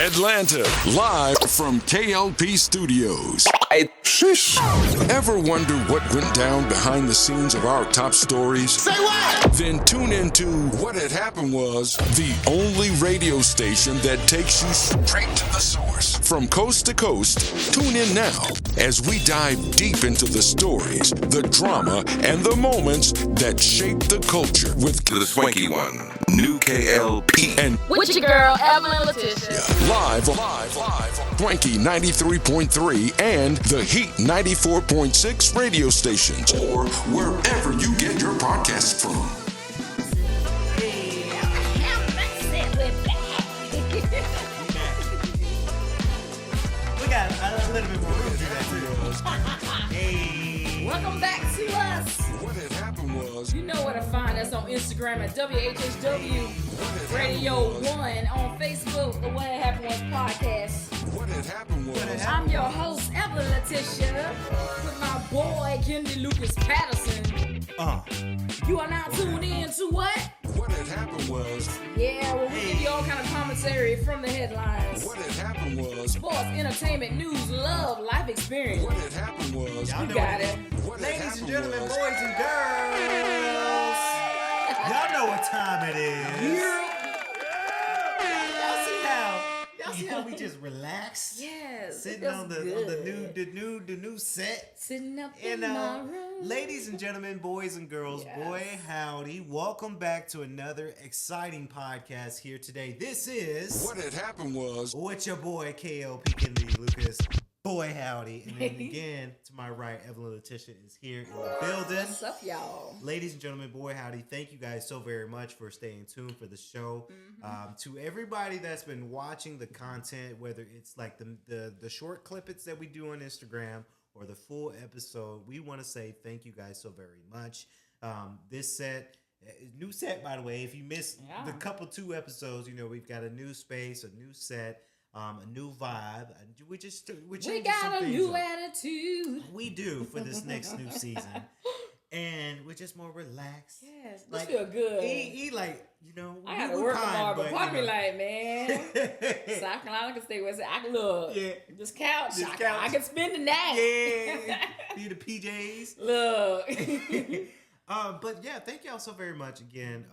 Atlanta, live from K.L.P. Studios. Shish. Ever wonder what went down behind the scenes of our top stories? Say what? Then tune into What Had Happened Was, the only radio station that takes you straight to the source. From coast to coast, tune in now as we dive deep into the stories, the drama, and the moments that shape the culture with The swanky one, new K.L.P. and with your girl, Evelyn Letitia. live, Swanky 93.3 and the Heat 94.6 radio stations, or wherever you get your podcasts from. We got a little bit more room to do that too. Hey. Welcome back to us. What had happened was, You know where to find us on Instagram at WHHW Radio 1, on Facebook, the What Had Happened Was podcast. what had happened was, I'm your host, Evelyn Letitia, with my boy, Kennedy Lucas Patterson. You are now tuned in to what? what had happened was, Yeah, well, we give you all kind of commentary from the headlines. what had happened was, Sports, entertainment, news, love, life experience. what had happened was, Y'all You know got what it. what had Ladies and happened gentlemen, was, boys and girls, y'all know what time it is. Y'all see how we just relax? Yes, it Sitting feels on the good. new set. Sitting up And in my room. ladies and gentlemen, boys and girls, Yes. boy howdy, welcome back to another exciting podcast here today. This is what had happened was, with your boy K.L.P. Kennedy Lucas. Boy howdy. And then again, to my right, Evelyn Letitia is here in the building. What's up, y'all? Ladies and gentlemen, boy howdy, thank you guys so very much for staying tuned for the show. To everybody that's been watching the content, whether it's like the short clippets that we do on Instagram or the full episode, we want to say thank you guys so very much. This set, new set, by the way, if you missed the couple two episodes, you know, we've got a new space, a new set, a new vibe. We got a new attitude. We do for this next new season. And we're just more relaxed. Yes, this Like, feel good. He like, you know, I gotta we work fine, tomorrow, but part of you me know. like, man, South Carolina can stay where it's at. I can look. Yeah. This couch. This I couch. can spend the night. Yeah, be the PJs. Look. But yeah, thank y'all so very much again.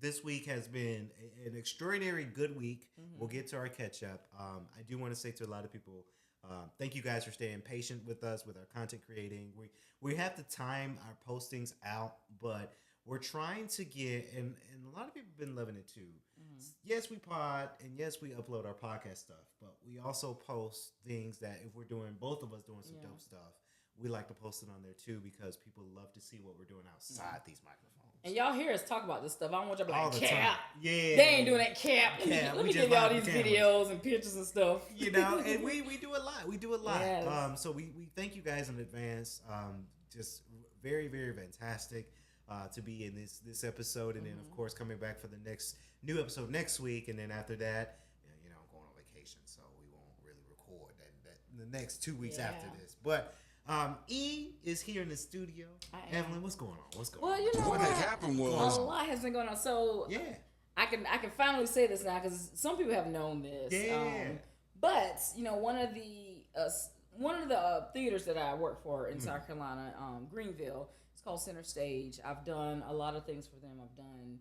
This week has been an extraordinary good week. We'll get to our catch up. I do want to say to a lot of people, thank you guys for staying patient with us with our content creating. We have to time our postings out, but we're trying to get and a lot of people have been loving it too. Yes, we pod and yes, we upload our podcast stuff, but we also post things that if we're doing both of us doing some dope stuff, we like to post it on there too because people love to see what we're doing outside these microphones. And y'all hear us talk about this stuff. I don't want y'all to be All like, the time. Cap. Yeah. They ain't doing that, Cap. Cap, Let we me just give y'all live these with cameras. videos and pictures and stuff. You know, and we do a lot. We do a lot. Yes. So we thank you guys in advance. Just very, very fantastic to be in this episode. And then, of course, coming back for the next new episode next week. And then after that, you know, I'm going on vacation. So we won't really record that the next 2 weeks after this. But E is here in the studio. Evelyn, what's going on? Well, you know what had happened was, a lot has been going on. So Yeah. I can finally say this now because some people have known this. Yeah. But you know, one of the theaters that I work for in South Carolina, Greenville, it's called Center Stage. I've done a lot of things for them. I've done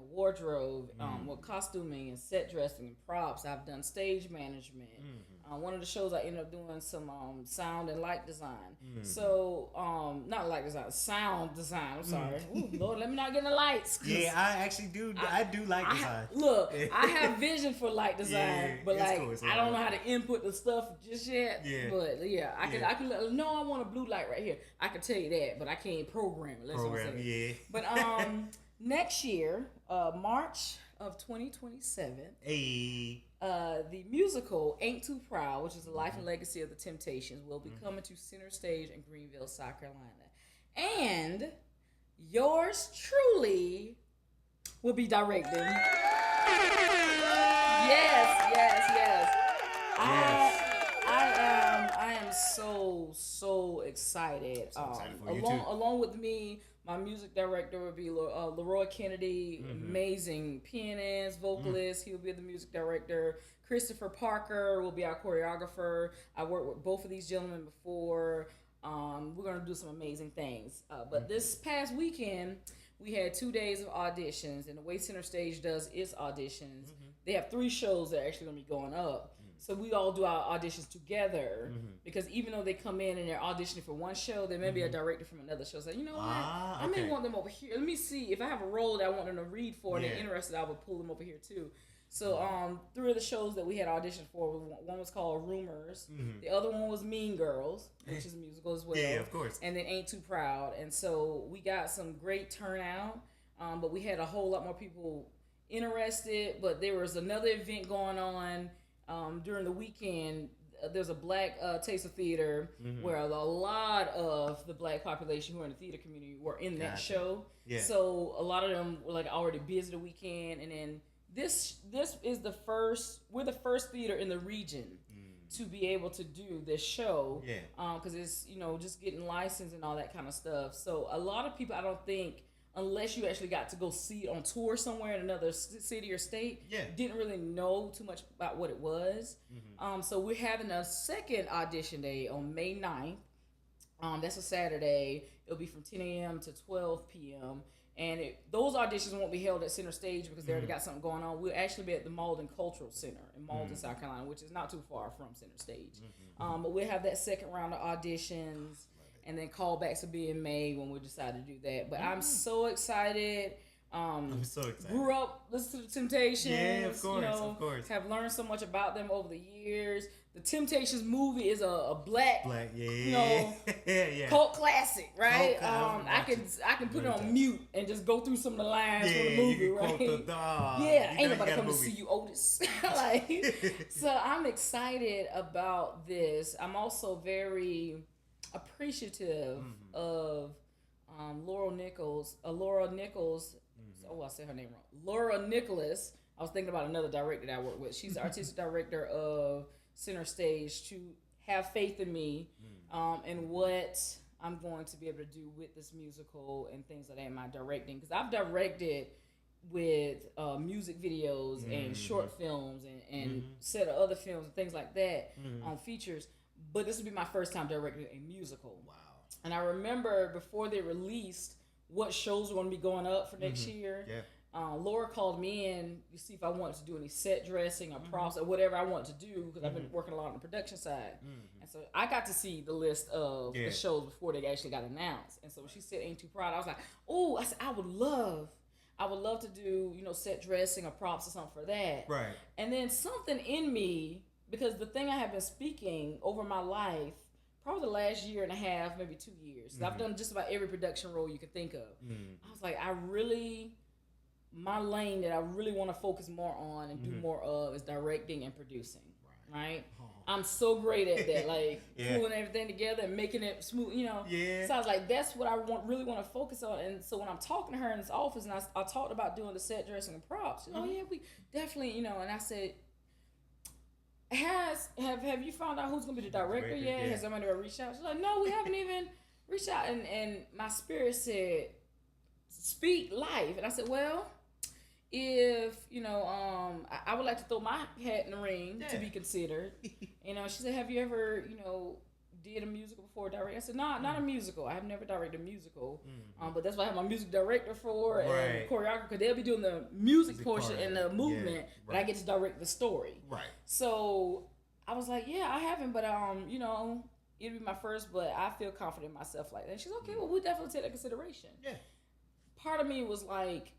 wardrobe, with costuming and set dressing and props. I've done stage management. One of the shows I ended up doing some sound and light design. So not light design, sound design. I'm sorry. Ooh, Lord, let me not get in the lights. Yeah, I actually do. I do like design. Look, I have vision for light design, Yeah, but it's like cool, it's I don't know cool. how to input the stuff just yet. Yeah. But yeah, I can no, I want a blue light right here. I can tell you that, but I can't program it. That's what I'm saying. Yeah. But next year, March of 2027, Hey. the musical Ain't Too Proud, which is the life and legacy of the Temptations, will be coming to Center Stage in Greenville, South Carolina. And yours truly will be directing. Yes. I am so excited. So excited for you too. Along with me, my music director would be Leroy Kennedy, amazing pianist, vocalist. He'll be the music director. Christopher Parker will be our choreographer. I worked with both of these gentlemen before. We're gonna do some amazing things. But this past weekend, we had 2 days of auditions, and the way Center Stage does its auditions, they have 3 shows that are actually gonna be going up. So we all do our auditions together because even though they come in and they're auditioning for one show, there may be a director from another show say, you know what, I may want them over here. Let me see if I have a role that I want them to read for and they're interested, I would pull them over here too. So 3 of the shows that we had auditioned for, one was called Rumors, the other one was Mean Girls, which is a musical as well. Yeah, of course. And then Ain't Too Proud. And so we got some great turnout, but we had a whole lot more people interested. But there was another event going on during the weekend. There's a Black Taste of Theater where a lot of the Black population who are in the theater community were in that show. Yeah. So a lot of them were like already busy the weekend, and then this is we're the first theater in the region to be able to do this show. Yeah. Because it's just getting licensed and all that kind of stuff. So a lot of people, I don't think, unless you actually got to go see it on tour somewhere in another city or state, didn't really know too much about what it was. So we're having a second audition day on May 9th. That's a Saturday. It'll be from 10 a.m. to 12 p.m. And those auditions won't be held at Center Stage because they already got something going on. We'll actually be at the Malden Cultural Center in Malden, South Carolina, which is not too far from Center Stage. But we'll have that second round of auditions. And then callbacks will be in May when we decide to do that. But I'm so excited. I'm so excited. Grew up listening to the Temptations. Yeah, of course, Have learned so much about them over the years. The Temptations movie is a black cult classic, right? I can put it on mute and just go through some of the lines from the movie, right? Ain't nobody come to see you, Otis. So I'm excited about this. I'm also very appreciative of Laura Nichols. I said her name wrong. Laura Nicholas. I was thinking about another director that I work with. She's the artistic director of Center Stage, to have faith in me and what I'm going to be able to do with this musical and things like that in my directing. Because I've directed with music videos and short films and set of other films and things like that on features. But this will be my first time directing a musical. Wow. And I remember before they released what shows were going to be going up for next year, Laura called me in to see if I wanted to do any set dressing or props or whatever I wanted to do, because I've been working a lot on the production side. And so I got to see the list of the shows before they actually got announced. And so when she said Ain't Too Proud, I was like, oh, I said, I would love to do, set dressing or props or something for that. Right. And then something in me, because the thing I have been speaking over my life, probably the last year and a half, maybe 2 years, I've done just about every production role you can think of. I was like, my lane that I really want to focus more on and do more of is directing and producing, right? I'm so great at that, like pulling everything together and making it smooth, So I was like, that's what I really want to focus on. And so when I'm talking to her in this office, and I talked about doing the set dressing and props, we definitely, and I said, have you found out who's gonna be the director yet? Has somebody reached out? She's like, no, we haven't even reached out. And my spirit said, speak life. And I said, well, if I would like to throw my hat in the ring to be considered. She said, have you ever did a musical before directing? I said, no, not a musical. I have never directed a musical. But that's what I have my music director for and choreographer, because they'll be doing the music portion and the movement, but I get to direct the story. Right. So I was like, yeah, I haven't, but it'll be my first, but I feel confident in myself like that. She's okay, well, we'll definitely take that consideration. Yeah. Part of me was like,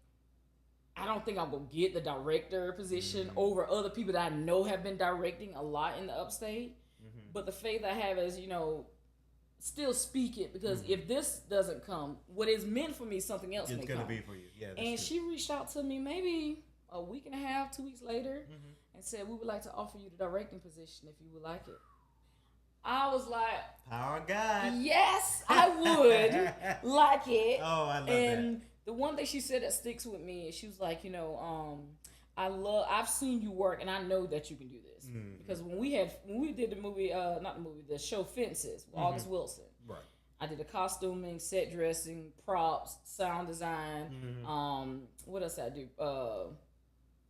I don't think I'm going to get the director position over other people that I know have been directing a lot in the upstate. But the faith I have is, still speak it, because if this doesn't come, what is meant for me, something else may come. It's going to be for you. Yeah. And she reached out to me maybe a week and a half, 2 weeks later, and said, we would like to offer you the directing position if you would like it. I was like, power of God. Yes, I would like it. Oh, I love that. The one thing she said that sticks with me is she was like, I've seen you work, and I know that you can do this because when we did the movie, the show Fences with August Wilson. Right. I did the costuming, set dressing, props, sound design. What else did I do?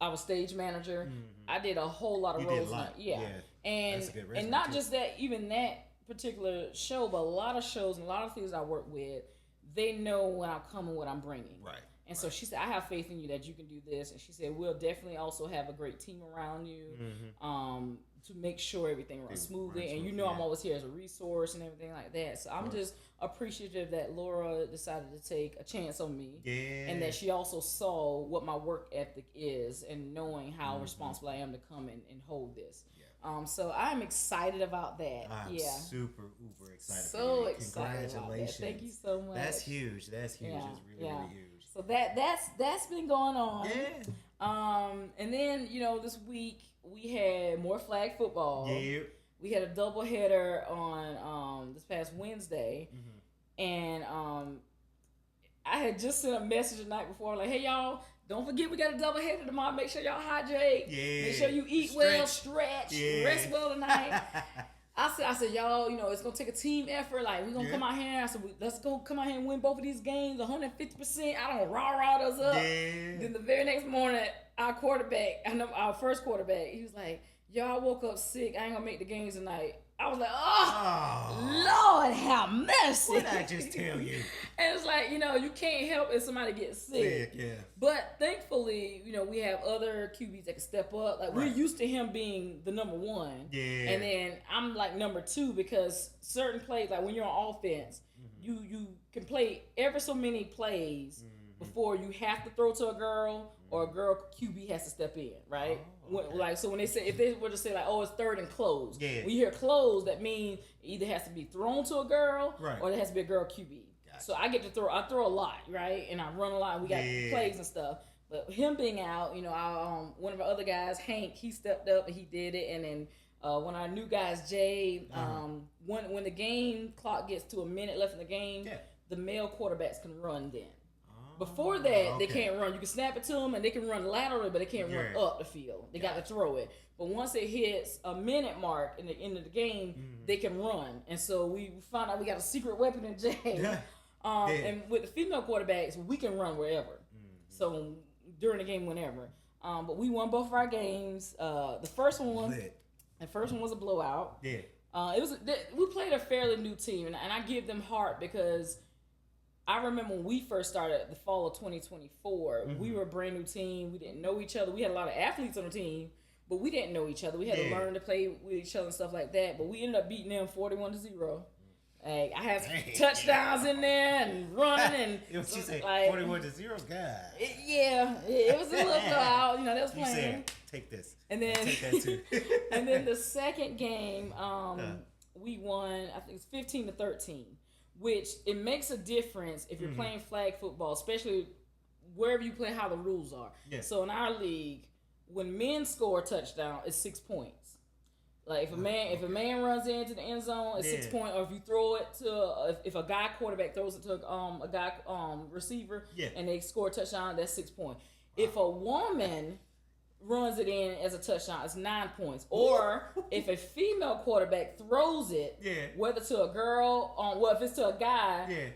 I was stage manager. I did a whole lot of roles. Yeah. And not just that, even that particular show, but a lot of shows and a lot of things I work with, they know when I'm coming, what I'm bringing. Right. And so she said, I have faith in you that you can do this. And she said, we'll definitely also have a great team around you to make sure everything runs smoothly. And I'm always here as a resource and everything like that. So I'm just appreciative that Laura decided to take a chance on me. Yeah. And that she also saw what my work ethic is and knowing how responsible I am to come and hold this. So I'm excited about that. I'm super uber excited. So excited. Congratulations! Thank you so much. That's huge. That's huge. Yeah, It's really huge. So that's been going on. Yeah. And then this week we had more flag football. Yeah. We had a doubleheader on this past Wednesday, and I had just sent a message the night before like, hey y'all. Don't forget we got a doubleheader tomorrow. Make sure y'all hydrate. Yeah. Make sure you eat well, stretch, rest well tonight. I said, y'all, it's gonna take a team effort. Like we're gonna come out here. I said, let's go come out here and win both of these games, 150%. I don't rah those up. Yeah. Then the very next morning, our first quarterback, he was like, y'all woke up sick. I ain't gonna make the games tonight. I was like, oh, Lord have mercy. What did I just tell you? And it's like, you can't help if somebody gets sick. Yeah. But thankfully, we have other QBs that can step up. Like, we're used to him being the number one. Yeah. And then I'm like number two because certain plays, like when you're on offense, you can play ever so many plays before you have to throw to a girl or a girl QB has to step in, right? So when they say, if they were to say like, oh, it's third and close. Yeah. When you hear close, that means it either has to be thrown to a girl or it has to be a girl QB. Gotcha. So I get to throw. I throw a lot, right? And I run a lot. And we got plays and stuff. But him being out, one of our other guys, Hank, he stepped up and he did it. And then one of our new guys, Jay, when the game clock gets to a minute left in the game, the male quarterbacks can run then. Before that, they can't run. You can snap it to them, and they can run laterally, but they can't run up the field. They got to throw it. But once it hits a minute mark in the end of the game, they can run. And so we found out we got a secret weapon in Jay. And with the female quarterbacks, we can run wherever. So during the game, whenever. But we won both of our games. The first one was a blowout. Yeah. We played a fairly new team, and I give them heart because I remember when we first started the fall of 2024, we were a brand new team. We didn't know each other. We had a lot of athletes on the team, but we didn't know each other. We had to learn to play with each other and stuff like that. But we ended up beating them 41-0. Like, I had touchdowns in there and running and you said 41-0, God. It was a little blowout. That was playing. You said, take this. And then take that too. And then the second game, we won. I think it's 15-13. Which it makes a difference if you're playing flag football, especially wherever you play, how the rules are. Yeah. So in our league, when men score a touchdown, it's 6 points. Like if a man runs into the end zone, it's 6 points. Or if you throw it to if a guy quarterback throws it to a guy receiver, and they score a touchdown, that's 6 points. Wow. If a woman runs it in as a touchdown, it's 9 points. Or if a female quarterback throws it, whether to a girl, if it's to a guy,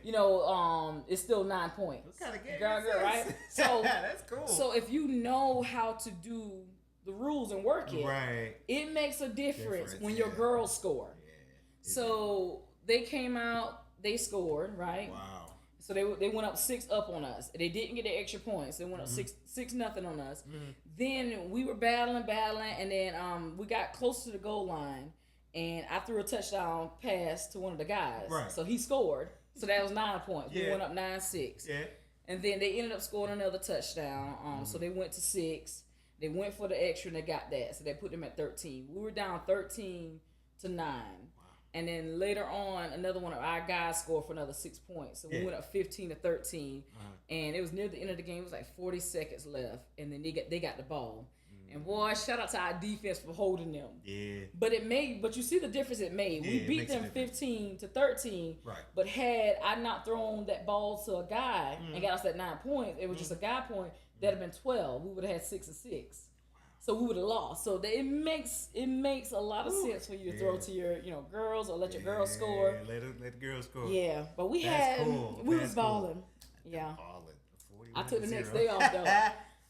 it's still 9 points. What kind of game girl, right? So that's cool. So if you know how to do the rules and work it, it makes a difference when your girls score. Yeah. So they came out, they scored, right? Wow. So they went up 6 up on us. They didn't get the extra points. They went up 6-0 on us. Then we were battling, and then we got close to the goal line, and I threw a touchdown pass to one of the guys. Right. So he scored. So that was 9 points. We went up 9-6. Yeah. And then they ended up scoring another touchdown. So they went to 6. They went for the extra, and they got that. So they put them at 13. We were down 13-9. And then later on, another one of our guys scored for another 6 points. So we went up 15-13. And it was near the end of the game. It was like 40 seconds left. And then they got the ball. And boy, shout out to our defense for holding them. Yeah. But you see the difference it made. Yeah, We it beat makes a them difference. 15-13. Right. But had I not thrown that ball to a guy and got us that 9 points, it was just a guy point, that'd have been 12. We would have had 6 and 6. So we would have lost. So it makes a lot of sense for you to throw to your girls or let your girls score. Let the girls score. Yeah, but we That's had cool. we That's was balling. Yeah, Balling. I took the 41-0. next day off though.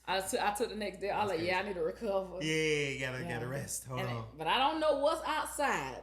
I took the next day. I was like, I need to recover. Yeah, gotta rest. Hold on. But I don't know what's outside.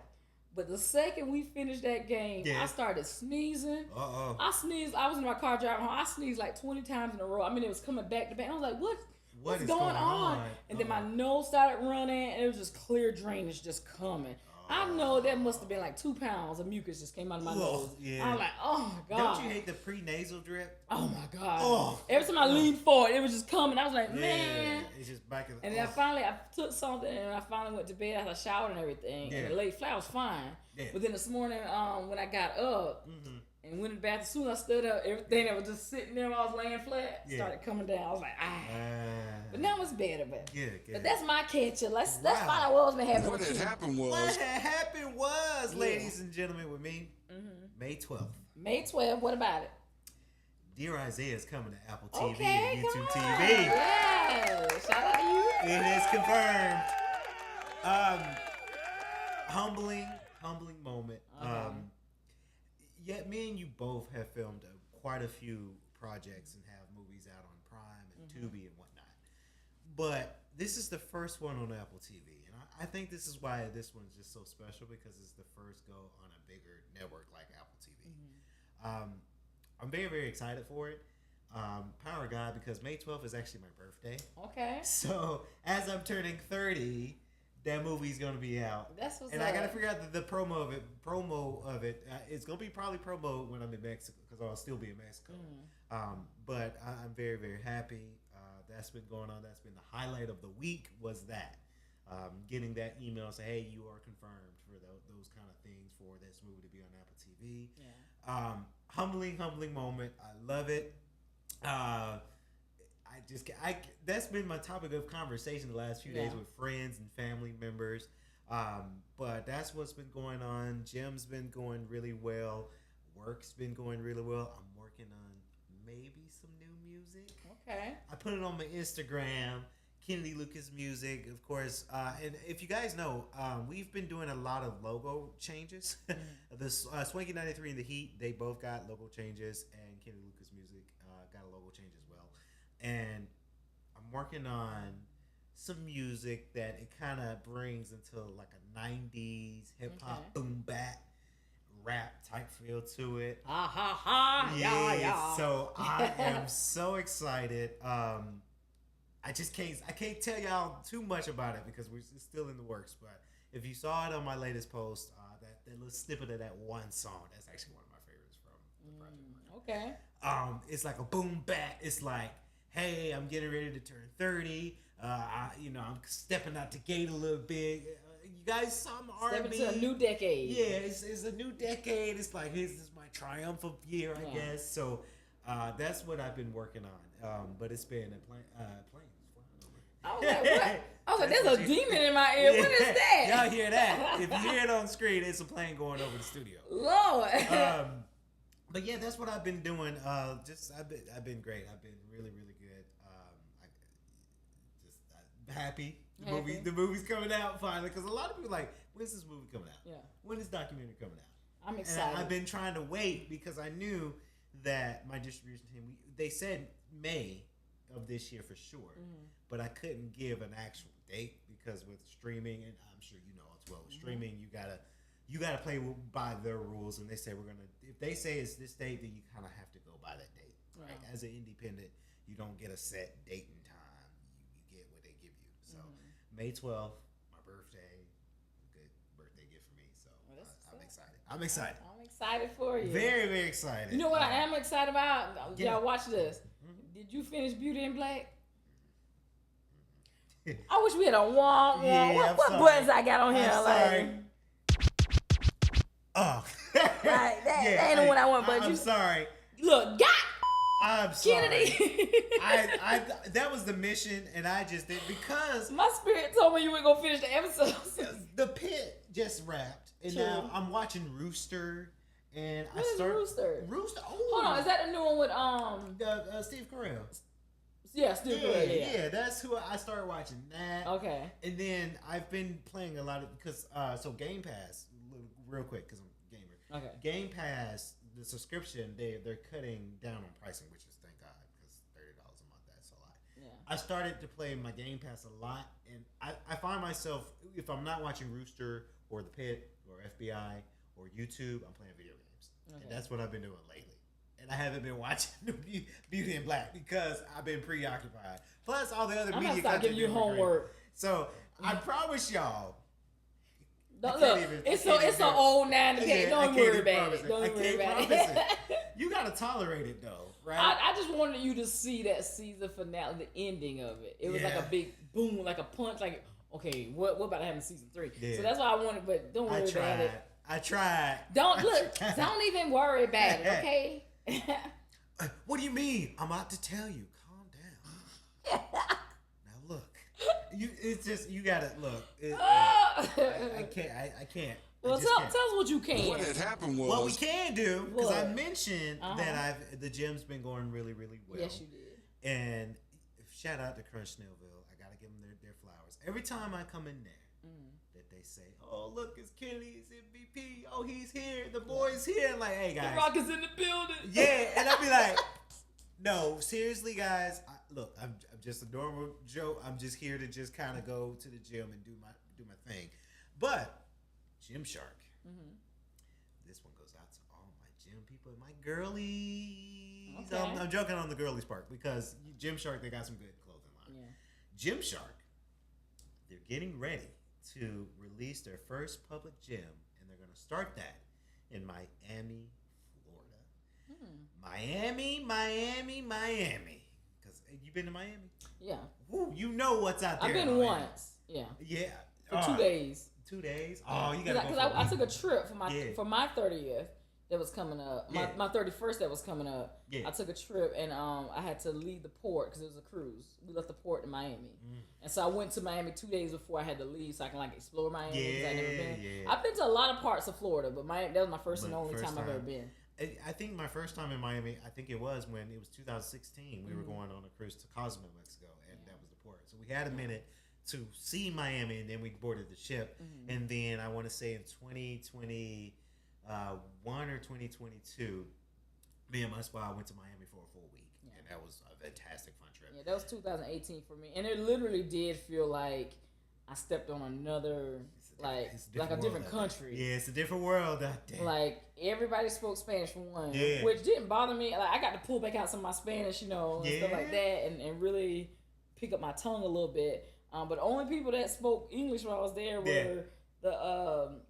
But the second we finished that game, I started sneezing. I sneezed. I was in my car driving home. I sneezed like 20 times in a row. I mean, it was coming back to back. I was like, what's going on? And then my nose started running, and it was just clear drainage just coming. I know that must have been like 2 pounds of mucus just came out of my nose. Yeah. I was like, oh my God. Don't you hate the pre-nasal drip? Oh my God. Oh. Every time I leaned forward, it was just coming. I was like, man. It's just back in the... And then I took something and I finally went to bed after I showered and everything. Yeah. And the laid flat, I was fine. Yeah. But then this morning, when I got up and went in the bathroom, as soon as I stood up, everything that was just sitting there while I was laying flat started coming down. I was like, But now it's better, but But that's my catcher. Let's find out what's been happening. What had happened What was had happened was, ladies and gentlemen, with me, May 12th. May 12th, what about it? Dear Isaiah is coming to Apple TV Okay, and YouTube come on. TV. Yeah. Shout out to you. It is confirmed. Humbling moment. Yet me and you both have filmed quite a few projects and have movies out on Prime and Tubi and whatnot. But this is the first one on Apple TV. And I think this is why this one's just so special, because it's the first go on a bigger network like Apple TV. I'm very, very excited for it. Power God, because May 12th is actually my birthday. Okay. So as I'm turning 30, that movie's gonna be out. That's what's and up. I gotta figure out the promo of it. It's gonna be probably promo when I'm in Mexico, because I'll still be in Mexico. But I'm very, very happy. That's been going on. That's been the highlight of the week. Was that getting that email say, hey, you are confirmed for those kind of things for this movie to be on Apple TV. Yeah. Humbling moment. I love it. That's been my topic of conversation the last few days with friends and family members. But that's what's been going on. Gym's been going really well. Work's been going really well. I'm working on maybe some new music. Okay. I put it on my Instagram, Kennedy Lucas Music, of course. And if you guys know, we've been doing a lot of logo changes. The Swanky 93 and The Heat, they both got logo changes, and Kennedy Lucas Music got a logo change as well. And I'm working on some music that it kind of brings into like a 90s hip hop boom bap rap type feel to it. Yeah. So I am so excited. I can't tell y'all too much about it because it's still in the works. But if you saw it on my latest post, that little snippet of that one song, that's actually one of my favorites from the project. Okay. It's like a boom bap. It's like, hey, I'm getting ready to turn 30. I'm stepping out the gate a little bit. You guys saw my R&B. Stepping to a new decade. Yeah, it's a new decade. It's like, this is my triumphant year, I guess. So that's what I've been working on. But it's been a plane. I was like, what? I was like, there's a demon in my ear. What is that? Y'all hear that? If you hear it on screen, it's a plane going over the studio. Lord. But yeah, that's what I've been doing. I've been great. I've been really, really good. I'm happy. The movie's coming out finally, because a lot of people are like, when's this movie coming out? Yeah. When is documentary coming out? I'm excited. And I've been trying to wait because I knew that my distribution team, they said May of this year for sure, but I couldn't give an actual date because with streaming, and I'm sure you know as well, with streaming, you gotta play by their rules, and they say if they say it's this date, then you kind of have to go by that date. Right? As an independent, you don't get a set date and time. You get what they give you. So May 12th, my birthday, good birthday gift for me. So I'm excited. I'm excited for you. Very, very excited. You know what I am excited about? Y'all watch this. Did you finish Beauty in Black? I wish we had a womp. What buttons I got on here? Sorry. Oh. That ain't the one I want, but I'm sorry. Look, God. I'm sorry. Kennedy. I that was the mission, and I just did because My spirit told me you were gonna finish the episode. the pit just wrapped, and True. now I'm watching Rooster, and What is Rooster? Rooster. Oh, Hold on, is that the new one with Steve Carell? Yeah, Steve Carell. Yeah, that's who I started watching that. Okay. And then I've been playing a lot of because so Game Pass, real quick because I'm a gamer. Okay. Game Pass, the subscription they're cutting down on pricing, which is thank God because $30 a month that's a lot. Yeah. I started to play my Game Pass a lot, and I find myself if I'm not watching Rooster or The Pit or FBI or YouTube, I'm playing video games, and that's what I've been doing lately. And I haven't been watching Beauty in Black because I've been preoccupied. Plus all the other I'm media gonna start giving you homework. So I promise y'all. Don't, look, it's an old 9 to 10. Don't worry about it. Don't worry about it. You gotta tolerate it though, right? I just wanted you to see that season finale, the ending of it. It was like a big boom, like a punch. Like, okay, what about to happen in season 3? Yeah. So that's why I wanted. But don't worry about it. I tried. Don't even worry about it. Okay. What do you mean? I'm about to tell you. Calm down. Now look. It's just you gotta look. I can't. Well, tell us what you can. What had happened was What we can do because I What? mentioned that the gym's been going really, really well. Yes, you did. And shout out to Crunch Snellville. I gotta give them their flowers. Every time I come in there, that they say, "Oh, look, it's Kennedy's MVP. Oh, he's here. The boy's here." Like, hey guys, The Rock is in the building. yeah, and I'd be like, no, seriously, guys. Look, I'm just a normal Joe. I'm just here to just kind of go to the gym and do my thing. But Gymshark, this one goes out to all my gym people and my girlies. Okay. I'm joking on the girlies part because Gymshark, they got some good clothing line. Yeah. Gymshark, they're getting ready to release their first public gym, and they're going to start that in Miami, Florida. Miami. Because you been to Miami? Yeah. Woo, you know what's out there. I've been once. Yeah. Yeah. For 2 days. 2 days? Oh, you gotta go. Because I took a trip for my 30th that was coming up. My 31st that was coming up. Yeah. I took a trip and I had to leave the port because it was a cruise. We left the port in Miami. And so I went to Miami 2 days before I had to leave so I can like explore Miami. 'Cause I'd never been. Yeah. I've been to a lot of parts of Florida, but Miami, that was my first and only time I've ever been. I think my first time in Miami, I think it was when it was 2016. We were going on a cruise to Cozumel, Mexico, and that was the port. So we had a minute to see Miami, and then we boarded the ship. And then I want to say in 2021 or 2022, me and my squad went to Miami for a full week, and that was a fantastic fun trip. Yeah, that was 2018 for me, and it literally did feel like I stepped on another like a different country. Yeah, it's a different world out there. Like everybody spoke Spanish for one, Yeah. which didn't bother me. Like I got to pull back out some of my Spanish, and stuff like that, and really pick up my tongue a little bit. But the only people that spoke English when I was there were the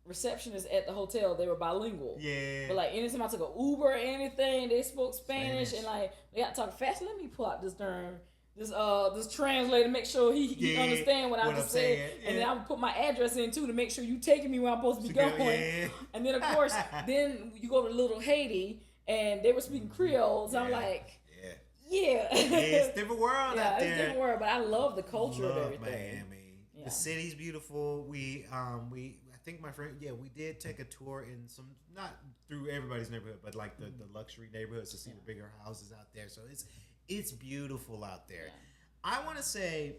receptionists at the hotel. They were bilingual. Yeah. But like anytime I took an Uber or anything, they spoke Spanish. And like they got to talk fast. Let me pull out this translator, make sure he understand what I just said. And then I would put my address in too to make sure you taking me where I'm supposed to be going. Yeah. And then of course, then you go to Little Haiti and they were speaking Creole. So I'm like, yeah, it's a different world out there. It's a different world, but I love the culture of everything. Miami. The city's beautiful. I think my friend, we did take a tour in some, not through everybody's neighborhood, but like the luxury neighborhoods to see the bigger houses out there. So it's beautiful out there. Yeah. I want to say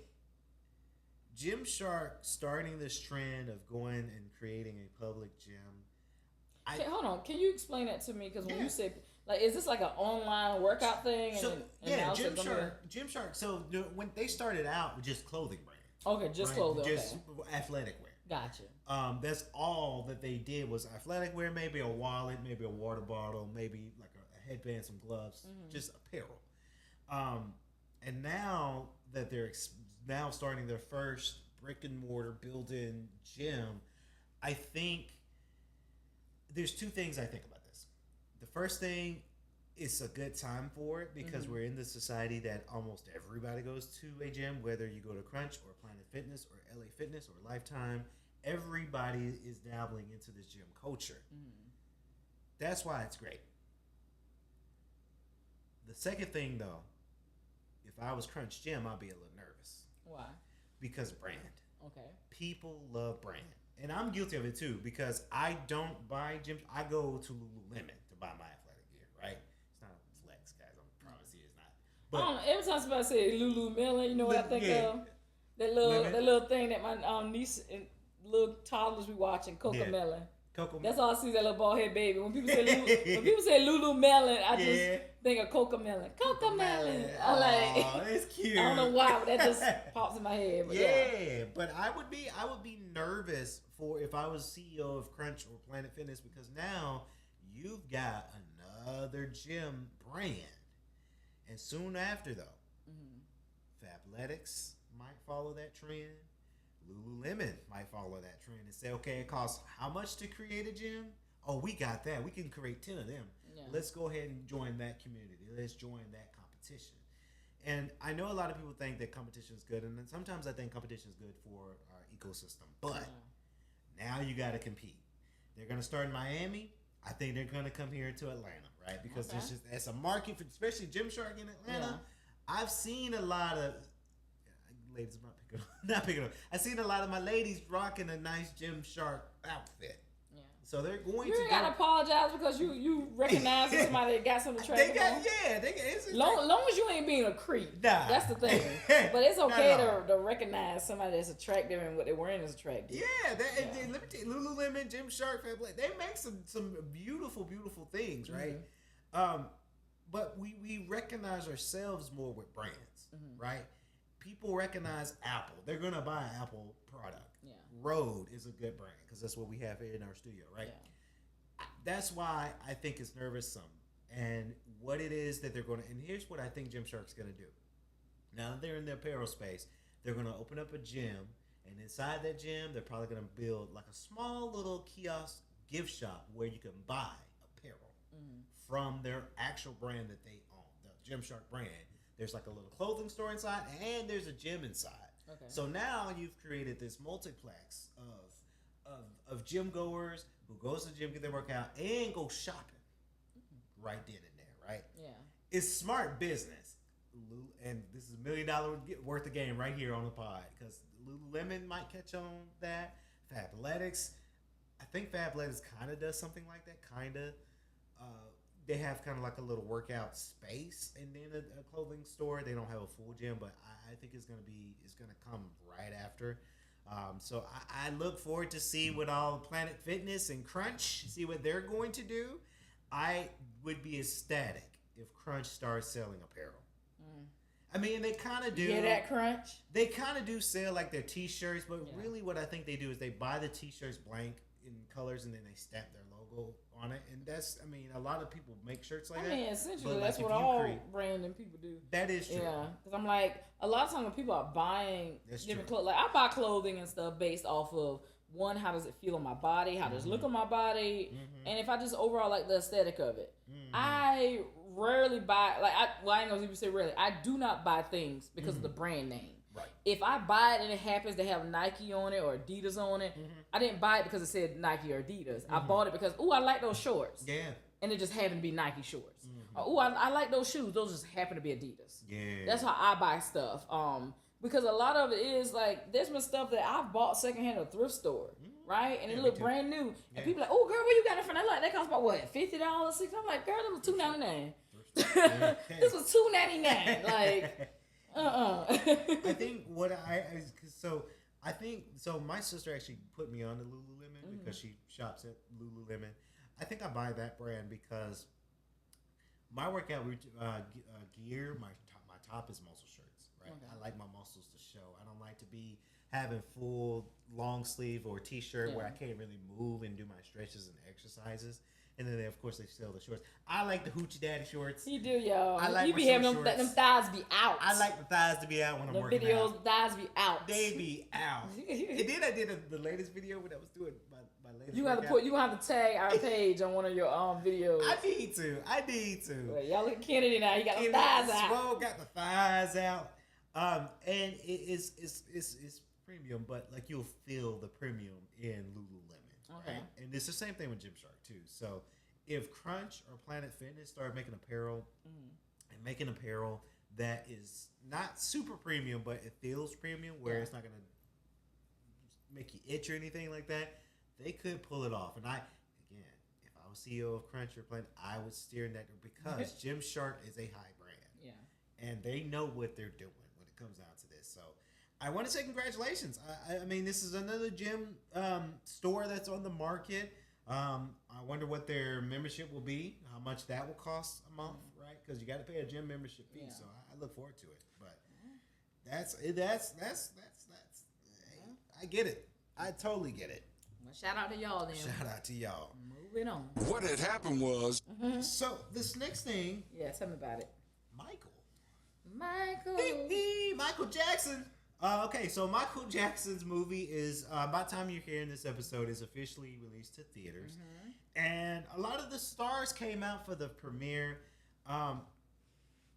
Gymshark starting this trend of going and creating a public gym. Hold on, can you explain that to me? Because when you say, like, is this like an online workout thing? Gymshark. So when they started out with just clothing brand. Okay, just clothing. Just athletic wear. Gotcha. That's all that they did was athletic wear, maybe a wallet, maybe a water bottle, maybe like a headband, some gloves, just apparel. And now that they're now starting their first brick and mortar built-in gym, I think there's two things I think about this. The first thing, it's a good time for it because we're in the society that almost everybody goes to a gym, whether you go to Crunch or Planet Fitness or LA Fitness or Lifetime. Everybody is dabbling into this gym culture. That's why it's great. The second thing, though, if I was Crunch Gym, I'd be a little nervous. Why? Because brand. Okay. People love brand. And I'm guilty of it too because I don't buy gym. I go to Lululemon to buy my athletic gear, right? It's not a flex, guys. I promise you it's not. But I don't know, every time somebody say Lululemon, you know what I think of? That little thing that my niece and little toddlers be watching, Cocomelon. Coco. That's all I see, that little bald head baby. When people say Lulumelon, I just think of Cocomelon. Cocomelon. I like. Oh, it's cute. I don't know why, but that just pops in my head. But but I would be nervous for if I was CEO of Crunch or Planet Fitness because now you've got another gym brand, and soon after though, Fabletics might follow that trend. Lululemon might follow that trend and say, okay, it costs how much to create a gym? Oh, we got that. We can create 10 of them. Yeah. Let's go ahead and join that community. Let's join that competition. And I know a lot of people think that competition is good, and then sometimes I think competition is good for our ecosystem. But now you got to compete. They're going to start in Miami. I think they're going to come here to Atlanta, right? Because it's a market for, especially Gymshark in Atlanta. Yeah. I've seen a lot of ladies, not picking up. I've seen a lot of my ladies rocking a nice Gymshark outfit. Yeah. So they're going to. You gotta apologize because you recognize somebody that got some attractive. Long as you ain't being a creep. Nah. That's the thing. But it's okay to recognize somebody that's attractive and what they're wearing is attractive. Yeah. Let me tell you, Lululemon, Gymshark, they make some beautiful things, right? But we recognize ourselves more with brands, right? People recognize Apple. They're going to buy an Apple product. Yeah. Rode is a good brand because that's what we have in our studio, right? Yeah. That's why I think it's nervous and what it is that they're going to, and here's what I think Gymshark's going to do. Now that they're in the apparel space, they're going to open up a gym, and inside that gym, they're probably going to build like a small little kiosk gift shop where you can buy apparel from their actual brand that they own, the Gymshark brand. There's like a little clothing store inside, and there's a gym inside. Okay. So now you've created this multiplex of gym goers who goes to the gym, get their workout, and go shopping right then and there, right? Yeah. It's smart business. And this is $1 million worth of game right here on the pod because Lululemon might catch on that. Fabletics, I think Fabletics kind of does something like that, kind of. They have kind of like a little workout space and then a clothing store. They don't have a full gym, but I think it's gonna come right after. So I look forward to see what all Planet Fitness and Crunch, see what they're going to do. I would be ecstatic if Crunch starts selling apparel. I mean, they kind of do. Yeah, that Crunch. They kind of do sell like their T-shirts, but really what I think they do is they buy the T-shirts blank in colors and then they stamp their logo on it. And that's, I mean, a lot of people make shirts like that. I mean, essentially, that's what all branding people do. That is true. Yeah, because I'm like, a lot of times when people are buying different clothes, like I buy clothing and stuff based off of, one, how does it feel on my body? How does it look on my body? And if I just overall like the aesthetic of it. I rarely buy, I ain't gonna even say rarely. I do not buy things because of the brand name. Right. If I buy it and it happens to have Nike on it or Adidas on it, I didn't buy it because it said Nike or Adidas. I bought it because, I like those shorts. Yeah. And it just happened to be Nike shorts. I like those shoes. Those just happen to be Adidas. Yeah. That's how I buy stuff. Because a lot of it is like, there's been stuff that I've bought secondhand at a thrift store. Right? And it looked brand new. And people like, oh, girl, where you got it from? That cost about what, $50, $60? I'm like, girl, that was $2.99. This was $2.99. Like, I think my sister actually put me on to Lululemon because she shops at Lululemon. I think I buy that brand because my workout gear, my top is muscle shirts, right? Okay. I like my muscles to show. I don't like to be having full long sleeve or t-shirt where I can't really move and do my stretches and exercises. And then, of course, they sell the shorts. I like the Hoochie Daddy shorts. You do, yo. You be having them thighs be out. I like the thighs to be out when I'm working out. The videos, thighs be out. They be out. And then I did the latest video when I was doing my latest You have to tag our page on one of your videos. I need to. Well, y'all look at Kennedy now. He got the thighs out. Swole got the thighs out. And it's premium, but like you'll feel the premium in Lululemon. Okay. Right? And it's the same thing with Gymshark too. So if Crunch or Planet Fitness start making apparel and making apparel that is not super premium, but it feels premium, where it's not gonna make you itch or anything like that. They could pull it off, and again, if I was CEO of Crunch or Planet, I would steer in that because Gymshark is a high brand, and they know what they're doing when it comes down to this. So I want to say congratulations. I mean, this is another gym store that's on the market. I wonder what their membership will be, how much that will cost a month, right? Because you got to pay a gym membership fee. So I look forward to it. But that's I get it. I totally get it. Well, shout out to y'all then. Shout out to y'all. Moving on. What had happened was So this next thing, tell me about it. Michael Jackson. Okay, so Michael Jackson's movie is by the time you're hearing this episode is officially released to theaters, and a lot of the stars came out for the premiere. A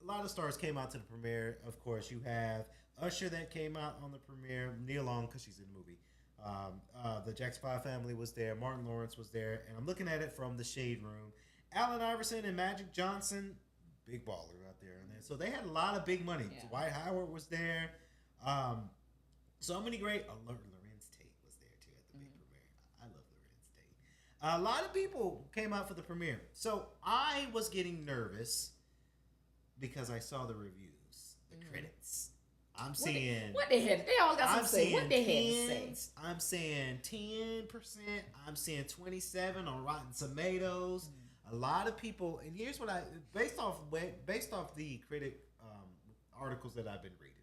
lot of stars came out to the premiere. Of course, you have Usher that came out on the premiere. Neil Long, because she's in the movie. The Jackson 5 family was there. Martin Lawrence was there, and I'm looking at it from the Shade Room. Allen Iverson and Magic Johnson, big baller out there. So they had a lot of big money. Yeah. Dwight Howard was there. So many great. Lorenz Tate was there too at the big premiere. I love Lorenz Tate. A lot of people came out for the premiere. So I was getting nervous because I saw the reviews, the critics. I'm seeing what they had. They all got something to say. What they had to say. I'm saying 10%. I'm seeing 27 on Rotten Tomatoes. A lot of people, and here's what based off the critic articles that I've been reading,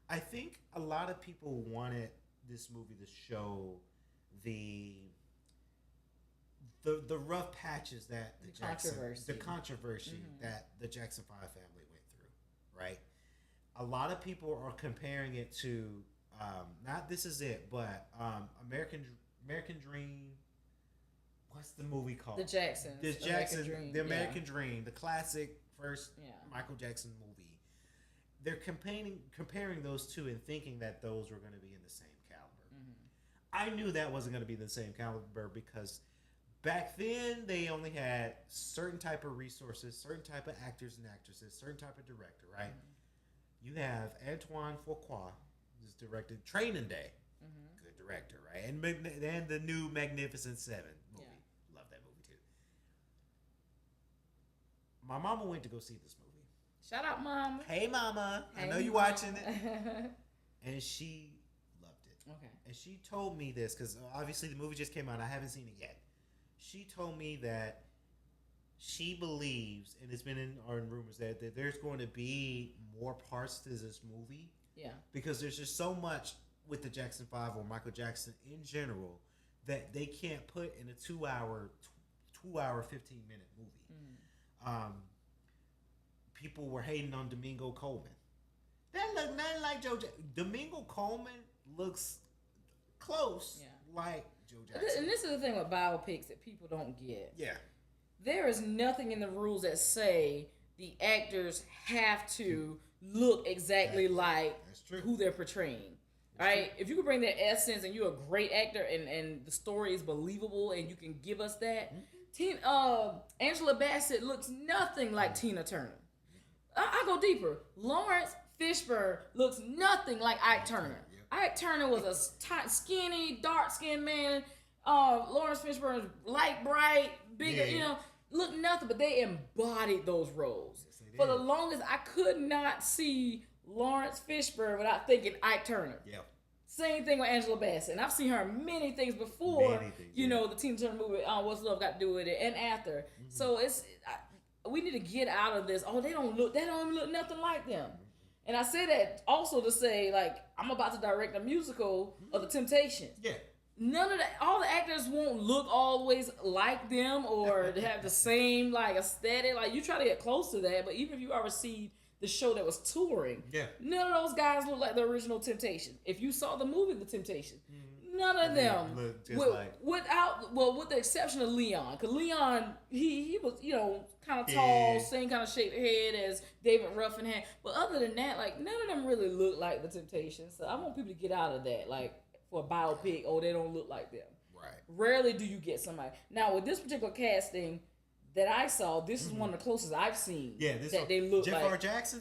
I think a lot of people wanted this movie to show the rough patches that the controversy that the Jackson 5 family went through, right? A lot of people are comparing it to not This Is It, but American Dream. What's the movie called? The Jacksons. The American Dream, the classic first Michael Jackson movie. They're comparing those two and thinking that those were going to be in the same caliber. I knew that wasn't going to be the same caliber because back then they only had certain type of resources, certain type of actors and actresses, certain type of director, right? You have Antoine Fuqua, who's directed Training Day, good director, right? And the new Magnificent Seven movie, love that movie too. My mama went to go see this movie. Shout out, Mom. Hey, Mama. I know you're watching it. And she loved it. Okay. And she told me this, because obviously the movie just came out. I haven't seen it yet. She told me that she believes, and it's been in rumors, that there's going to be more parts to this movie. Yeah. Because there's just so much with the Jackson 5 or Michael Jackson in general that they can't put in a 2 hour 15-minute movie. People were hating on Domingo Coleman. That looked nothing like Joe Jackson. Domingo Coleman looks close like Joe Jackson. And this is the thing with biopics that people don't get. Yeah. There is nothing in the rules that say the actors have to look exactly like who they're portraying. Right? If you can bring that essence and you're a great actor and the story is believable and you can give us that. Angela Bassett looks nothing like Tina Turner. I go deeper. Lawrence Fishburne looks nothing like Ike Turner. Ike Turner was a skinny, dark-skinned man. Lawrence Fishburne is light, bright, bigger, look nothing, but they embodied those roles. Yes, for the longest, I could not see Lawrence Fishburne without thinking Ike Turner. Yeah. Same thing with Angela Bassett. And I've seen her in many things before, the Tina Turner movie, What's Love Got to Do With It, and after. So we need to get out of this. Oh, they don't look nothing like them. And I say that also to say, like, I'm about to direct a musical of The Temptations. Yeah. None of that, all the actors won't look always like them or have the same, like, aesthetic. Like, you try to get close to that, but even if you ever see the show that was touring, none of those guys look like the original Temptation. If you saw the movie The Temptation, none of them with the exception of Leon, because Leon he was kind of tall, same kind of shaped head as David Ruffin had, but other than that, like, none of them really look like the Temptations. So I want people to get out of that, like, for a biopic, they don't look like them. Right. Rarely do you get somebody. Now with this particular casting, that I saw, this is one of the closest I've seen. Yeah, this that they look Jeff like. R. Jackson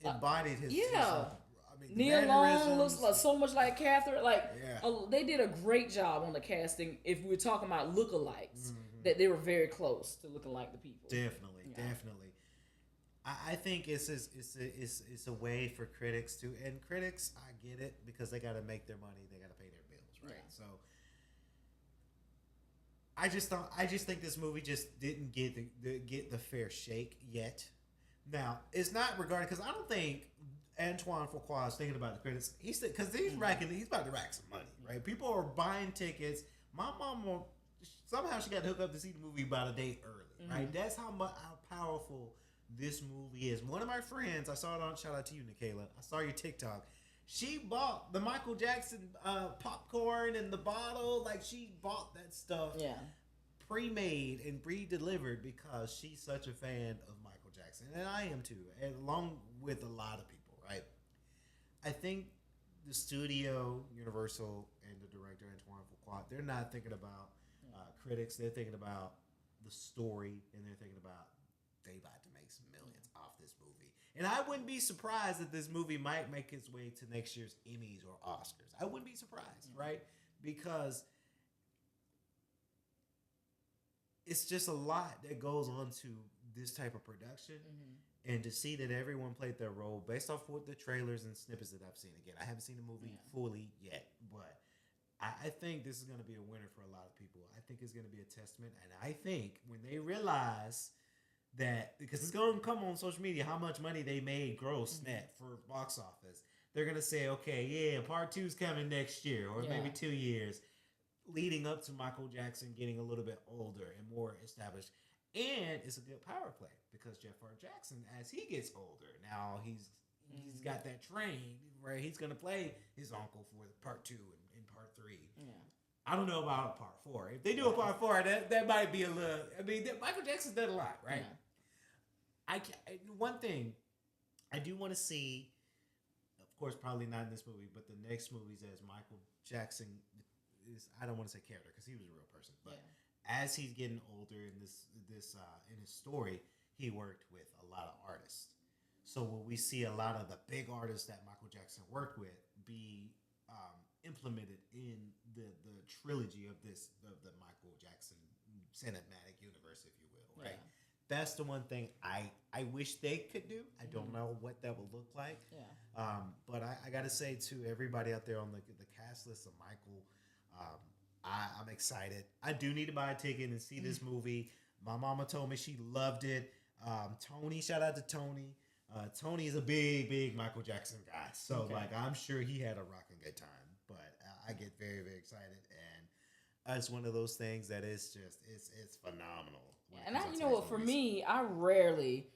embodied his. Yeah. I mean, Neil Long looks like so much like Catherine. Like, they did a great job on the casting. If we're talking about lookalikes, that they were very close to looking like the people. Definitely. I think it's a way for critics to, and critics, I get it, because they got to make their money, they got to pay their bills, right? Yeah. So I just think this movie just didn't get the fair shake yet. Now, it's not regarding, because I don't think Antoine Fuqua is thinking about the critics. He's about to rack some money, right? People are buying tickets. My mom somehow she got hooked up to see the movie about a day early, right? That's how powerful this movie is. One of my friends, I saw it on, shout out to you, Nikayla. I saw your TikTok. She bought the Michael Jackson popcorn and the bottle. Like, she bought that stuff pre-made and pre-delivered because she's such a fan of Michael Jackson. And I am too, and along with a lot of people, right? I think the studio, Universal, and the director, Antoine Fuqua, they're not thinking about critics. They're thinking about the story, and they're thinking about they about to make some millions off this movie. And I wouldn't be surprised that this movie might make its way to next year's Emmys or Oscars. I wouldn't be surprised, right? Because it's just a lot that goes on to this type of production. And to see that everyone played their role based off what the trailers and snippets that I've seen. Again, I haven't seen the movie fully yet, but I think this is going to be a winner for a lot of people. I think it's going to be a testament. And I think when they realize that, because it's going to come on social media, how much money they made gross net for box office, they're going to say, okay, part 2 is coming next year or maybe 2 years, leading up to Michael Jackson getting a little bit older and more established. And it's a good power play because Jeff R. Jackson, as he gets older, now he's got that train where he's going to play his uncle for part 2 and part 3. Yeah. I don't know about part 4. If they do a part 4, that might be a little. I mean, Michael Jackson's done a lot, right? Yeah. One thing I do want to see, of course, probably not in this movie, but the next movies as Michael Jackson is. I don't want to say character because he was a real person, but as he's getting older in this in his story, he worked with a lot of artists. So will we see a lot of the big artists that Michael Jackson worked with be implemented in the trilogy of the Michael Jackson cinematic universe, if you will, right? Yeah. That's the one thing I wish they could do. I don't know what that would look like. Yeah. But I got to say to everybody out there on the cast list of Michael, I'm excited. I do need to buy a ticket and see this movie. My mama told me she loved it. Tony, shout out to Tony. Tony is a big Michael Jackson guy. So, I'm sure he had a rocking good time. But I get very, very excited. And it's one of those things that is just, it's phenomenal. And you know what, for me, I rarely,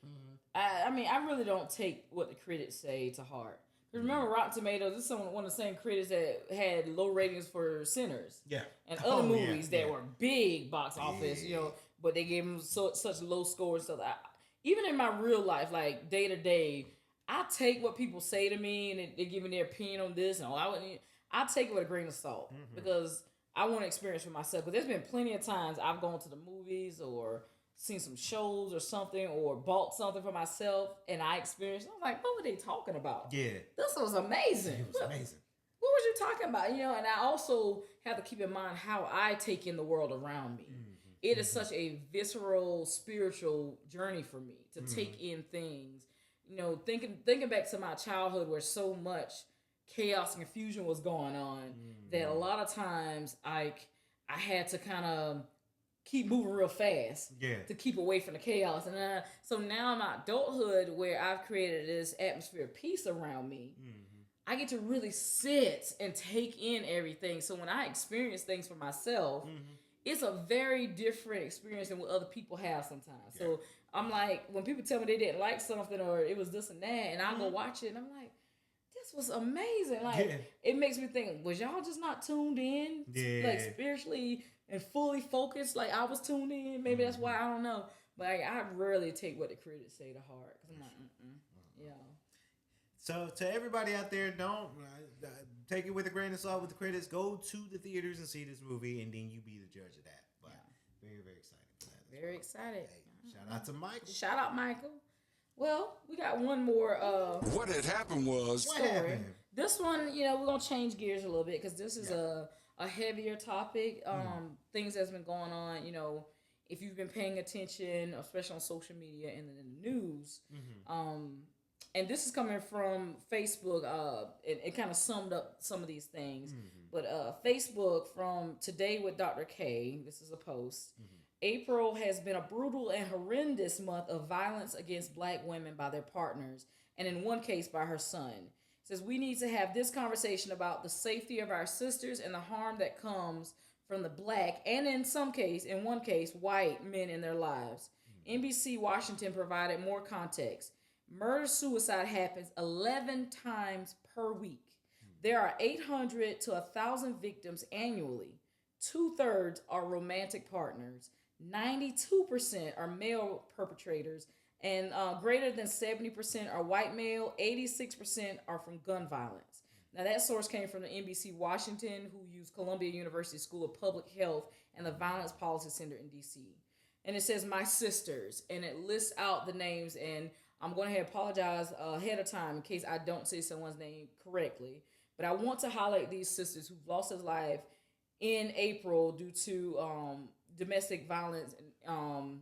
I mean, I really don't take what the critics say to heart. Remember Rotten Tomatoes, this is one of the same critics that had low ratings for Sinners. Yeah. And other movies that were big box office, you know, but they gave them such low scores. So that even in my real life, like day to day, I take what people say to me and they give me their opinion on this. And I take it with a grain of salt because I want to experience for myself. Because there's been plenty of times I've gone to the movies or seen some shows or something or bought something for myself and I experienced, I was like, what were they talking about? Yeah. This was amazing. It was amazing. What was you talking about? You know, and I also have to keep in mind how I take in the world around me. It is such a visceral, spiritual journey for me to take in things. You know, thinking back to my childhood where so much chaos and confusion was going on that a lot of times I had to kind of keep moving real fast to keep away from the chaos. And so now in my adulthood where I've created this atmosphere of peace around me, I get to really sit and take in everything. So when I experience things for myself, it's a very different experience than what other people have sometimes. Yeah. So I'm like, when people tell me they didn't like something or it was this and that, and I go watch it and I'm like, this was amazing. Like, it makes me think, was y'all just not tuned in? Like, spiritually and fully focused like I was tuned in? Maybe that's why, I don't know. But I rarely take what the critics say to heart. Cause I'm like, yeah. So to everybody out there, don't take it with a grain of salt with the critics. Go to the theaters and see this movie, and then you be the judge of that. But very, very excited for that. Very excited. Hey, Shout out to Michael. Shout out, Michael. Well, we got one more What had happened was What story. happened? This one, we're gonna change gears a little bit because this is a heavier topic. Things that's been going on. If you've been paying attention, especially on social media and in the news. And this is coming from Facebook. It kind of summed up some of these things. But Facebook from Today with Dr. K. This is a post. April has been a brutal and horrendous month of violence against black women by their partners, and in one case by her son. It says, we need to have this conversation about the safety of our sisters and the harm that comes from the black, and in one case, white men in their lives. NBC Washington provided more context. Murder-suicide happens 11 times per week. There are 800 to 1,000 victims annually. 2/3 are romantic partners. 92% are male perpetrators, and greater than 70% are white male. 86% are from gun violence. Now, that source came from the NBC Washington, who used Columbia University School of Public Health and the Violence Policy Center in D.C. And it says, my sisters, and it lists out the names, and I'm going to apologize ahead of time in case I don't say someone's name correctly. But I want to highlight these sisters who've lost their life in April due to domestic violence and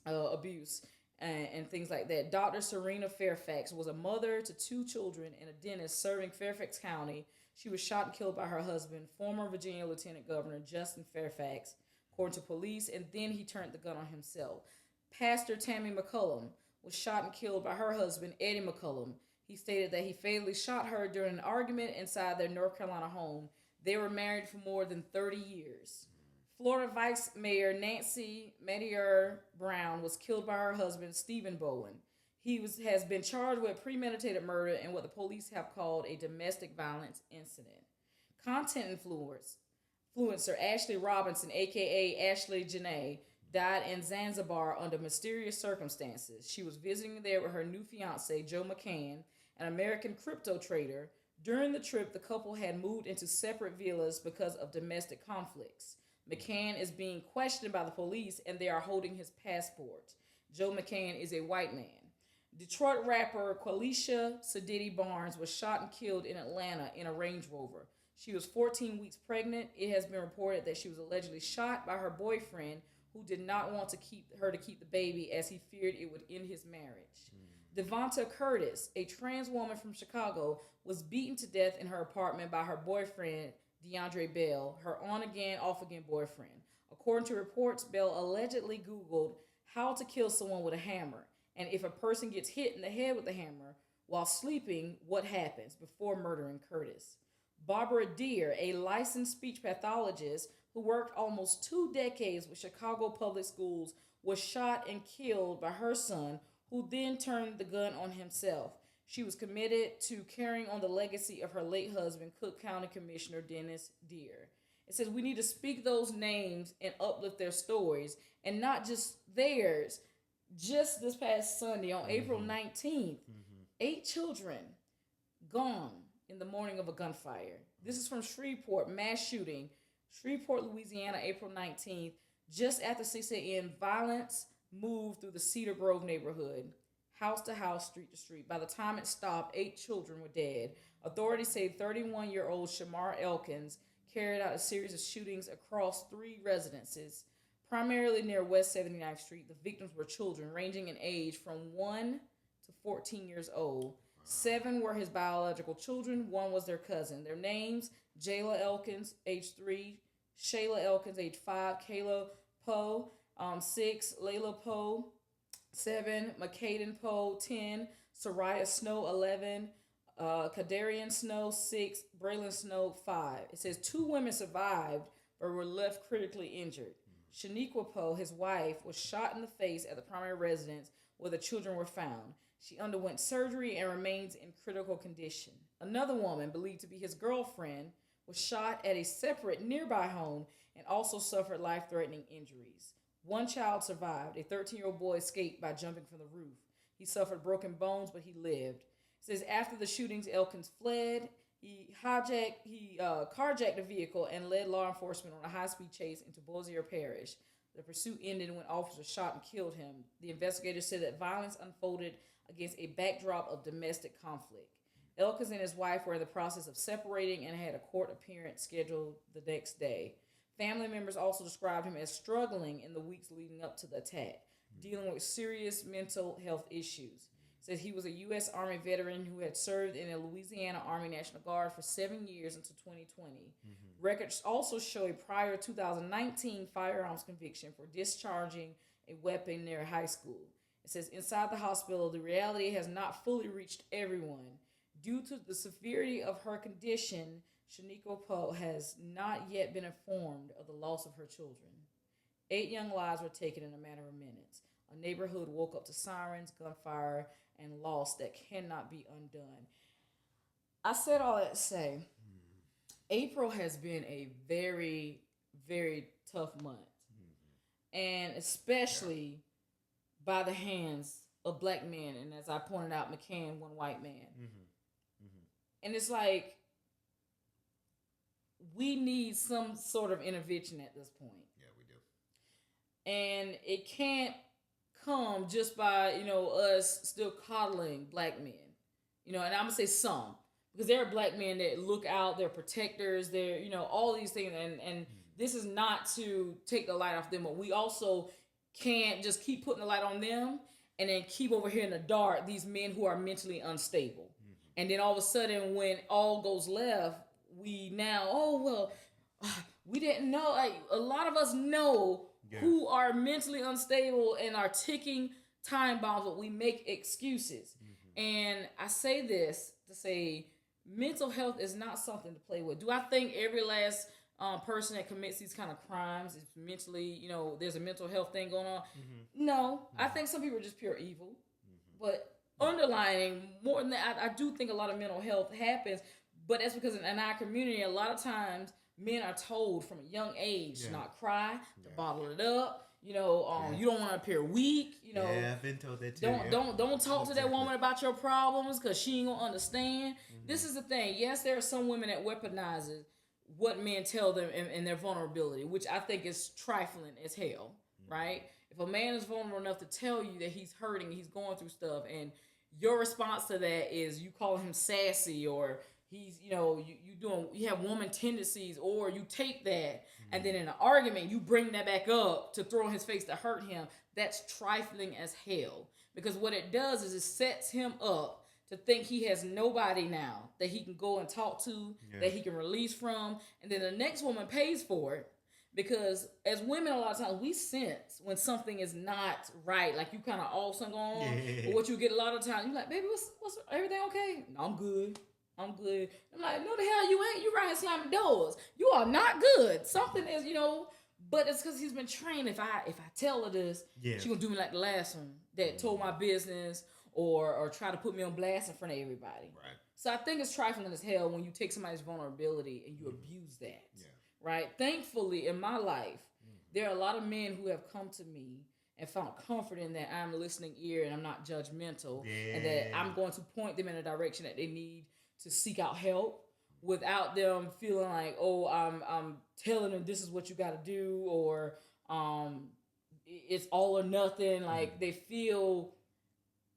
abuse and things like that. Dr. Serena Fairfax was a mother to 2 children and a dentist serving Fairfax County. She was shot and killed by her husband, former Virginia Lieutenant Governor Justin Fairfax, according to police, and then he turned the gun on himself. Pastor Tammy McCullum was shot and killed by her husband, Eddie McCullum. He stated that he fatally shot her during an argument inside their North Carolina home. They were married for more than 30 years. Florida Vice Mayor Nancy Madier Brown was killed by her husband, Stephen Bowen. He has been charged with premeditated murder and what the police have called a domestic violence incident. Content influencer Ashley Robinson, a.k.a. Ashley Janae, died in Zanzibar under mysterious circumstances. She was visiting there with her new fiance, Joe McCann, an American crypto trader. During the trip, the couple had moved into separate villas because of domestic conflicts. McCann is being questioned by the police, and they are holding his passport. Joe McCann is a white man. Detroit rapper Qualisha Sadiddy Barnes was shot and killed in Atlanta in a Range Rover. She was 14 weeks pregnant. It has been reported that she was allegedly shot by her boyfriend, who did not want to keep the baby as he feared it would end his marriage. Devonta Curtis, a trans woman from Chicago, was beaten to death in her apartment by her boyfriend, DeAndre Bell, her on-again, off-again boyfriend. According to reports, Bell allegedly Googled how to kill someone with a hammer, and if a person gets hit in the head with a hammer while sleeping, what happens, before murdering Curtis. Barbara Deere, a licensed speech pathologist who worked almost 2 decades with Chicago Public Schools, was shot and killed by her son, who then turned the gun on himself. She was committed to carrying on the legacy of her late husband, Cook County Commissioner Dennis Deere. It says we need to speak those names and uplift their stories, and not just theirs. Just this past Sunday, on April 19th, 8 children gone in the morning of a gunfire. This is from Shreveport, mass shooting. Shreveport, Louisiana, April 19th. Just after 6 a.m., violence moved through the Cedar Grove neighborhood, house to house, street to street. By the time it stopped, 8 children were dead. Authorities say 31-year-old Shamar Elkins carried out a series of shootings across 3 residences, primarily near West 79th Street. The victims were children ranging in age from 1 to 14 years old. 7 were his biological children. 1 was their cousin. Their names: Jayla Elkins, age 3, Shayla Elkins, age 5, Kayla Poe, 6, Layla Poe, 7, McCaden Poe, 10, Soraya Snow, 11, Kadarian Snow, 6, Braylon Snow, 5. It says 2 women survived but were left critically injured. Shaniqua Poe, his wife, was shot in the face at the primary residence where the children were found. She underwent surgery and remains in critical condition. Another woman, believed to be his girlfriend, was shot at a separate nearby home and also suffered life-threatening injuries. 1 child survived. A 13-year-old boy escaped by jumping from the roof. He suffered broken bones, but he lived. It says after the shootings, Elkins fled. He carjacked a vehicle and led law enforcement on a high-speed chase into Bossier Parish. The pursuit ended when officers shot and killed him. The investigators said that violence unfolded against a backdrop of domestic conflict. Elkins and his wife were in the process of separating and had a court appearance scheduled the next day. Family members also described him as struggling in the weeks leading up to the attack, dealing with serious mental health issues. Says he was a U.S. Army veteran who had served in the Louisiana Army National Guard for 7 years until 2020. Records also show a prior 2019 firearms conviction for discharging a weapon near a high school. It says inside the hospital, the reality has not fully reached everyone. Due to the severity of her condition, Shaniqua Poe has not yet been informed of the loss of her children. 8 young lives were taken in a matter of minutes. A neighborhood woke up to sirens, gunfire, and loss that cannot be undone. I said all that to say, April has been a very, very tough month. And especially by the hands of black men. And as I pointed out, McCann, one white man. And it's like, we need some sort of intervention at this point. Yeah, we do. And it can't come just by, us still coddling black men. And I'm going to say some. Because there are black men that look out, they're protectors, they're, all these things. And this is not to take the light off them, but we also can't just keep putting the light on them and then keep over here in the dark these men who are mentally unstable. And then all of a sudden, when all goes left, we now, we didn't know. Like, a lot of us know who are mentally unstable and are ticking time bombs, but we make excuses. And I say this to say, mental health is not something to play with. Do I think every last person that commits these kind of crimes is mentally, there's a mental health thing going on? No. I think some people are just pure evil. But underlying more than that, I do think a lot of mental health happens, but that's because in our community, a lot of times men are told from a young age to not cry, to bottle it up. You don't want to appear weak. I've been told that too. Don't talk to that woman about your problems because she ain't gonna understand. This is the thing. Yes, there are some women that weaponizes what men tell them and their vulnerability, which I think is trifling as hell. Right? If a man is vulnerable enough to tell you that he's hurting, he's going through stuff, and your response to that is you call him sassy, or he's, you have woman tendencies, or you take that and then in an argument you bring that back up to throw in his face to hurt him. That's trifling as hell, because what it does is it sets him up to think he has nobody now that he can go and talk to, that he can release from, and then the next woman pays for it. Because as women, a lot of times we sense when something is not right, like you kind of all something going on. But what you get a lot of times, you're like, baby, what's everything okay? No, I'm good. I'm like, no, the hell you ain't. You right here slamming doors. You are not good. Something is, but it's because he's been trained. If I tell her this, she gonna do me like the last one that told my business or try to put me on blast in front of everybody. Right. So I think it's trifling as hell when you take somebody's vulnerability and you abuse that. Yeah. Right? Thankfully, in my life, there are a lot of men who have come to me and found comfort in that I'm a listening ear and I'm not judgmental, and that I'm going to point them in a direction that they need to seek out help without them feeling like, oh, I'm telling them this is what you got to do, or it's all or nothing. Like, they feel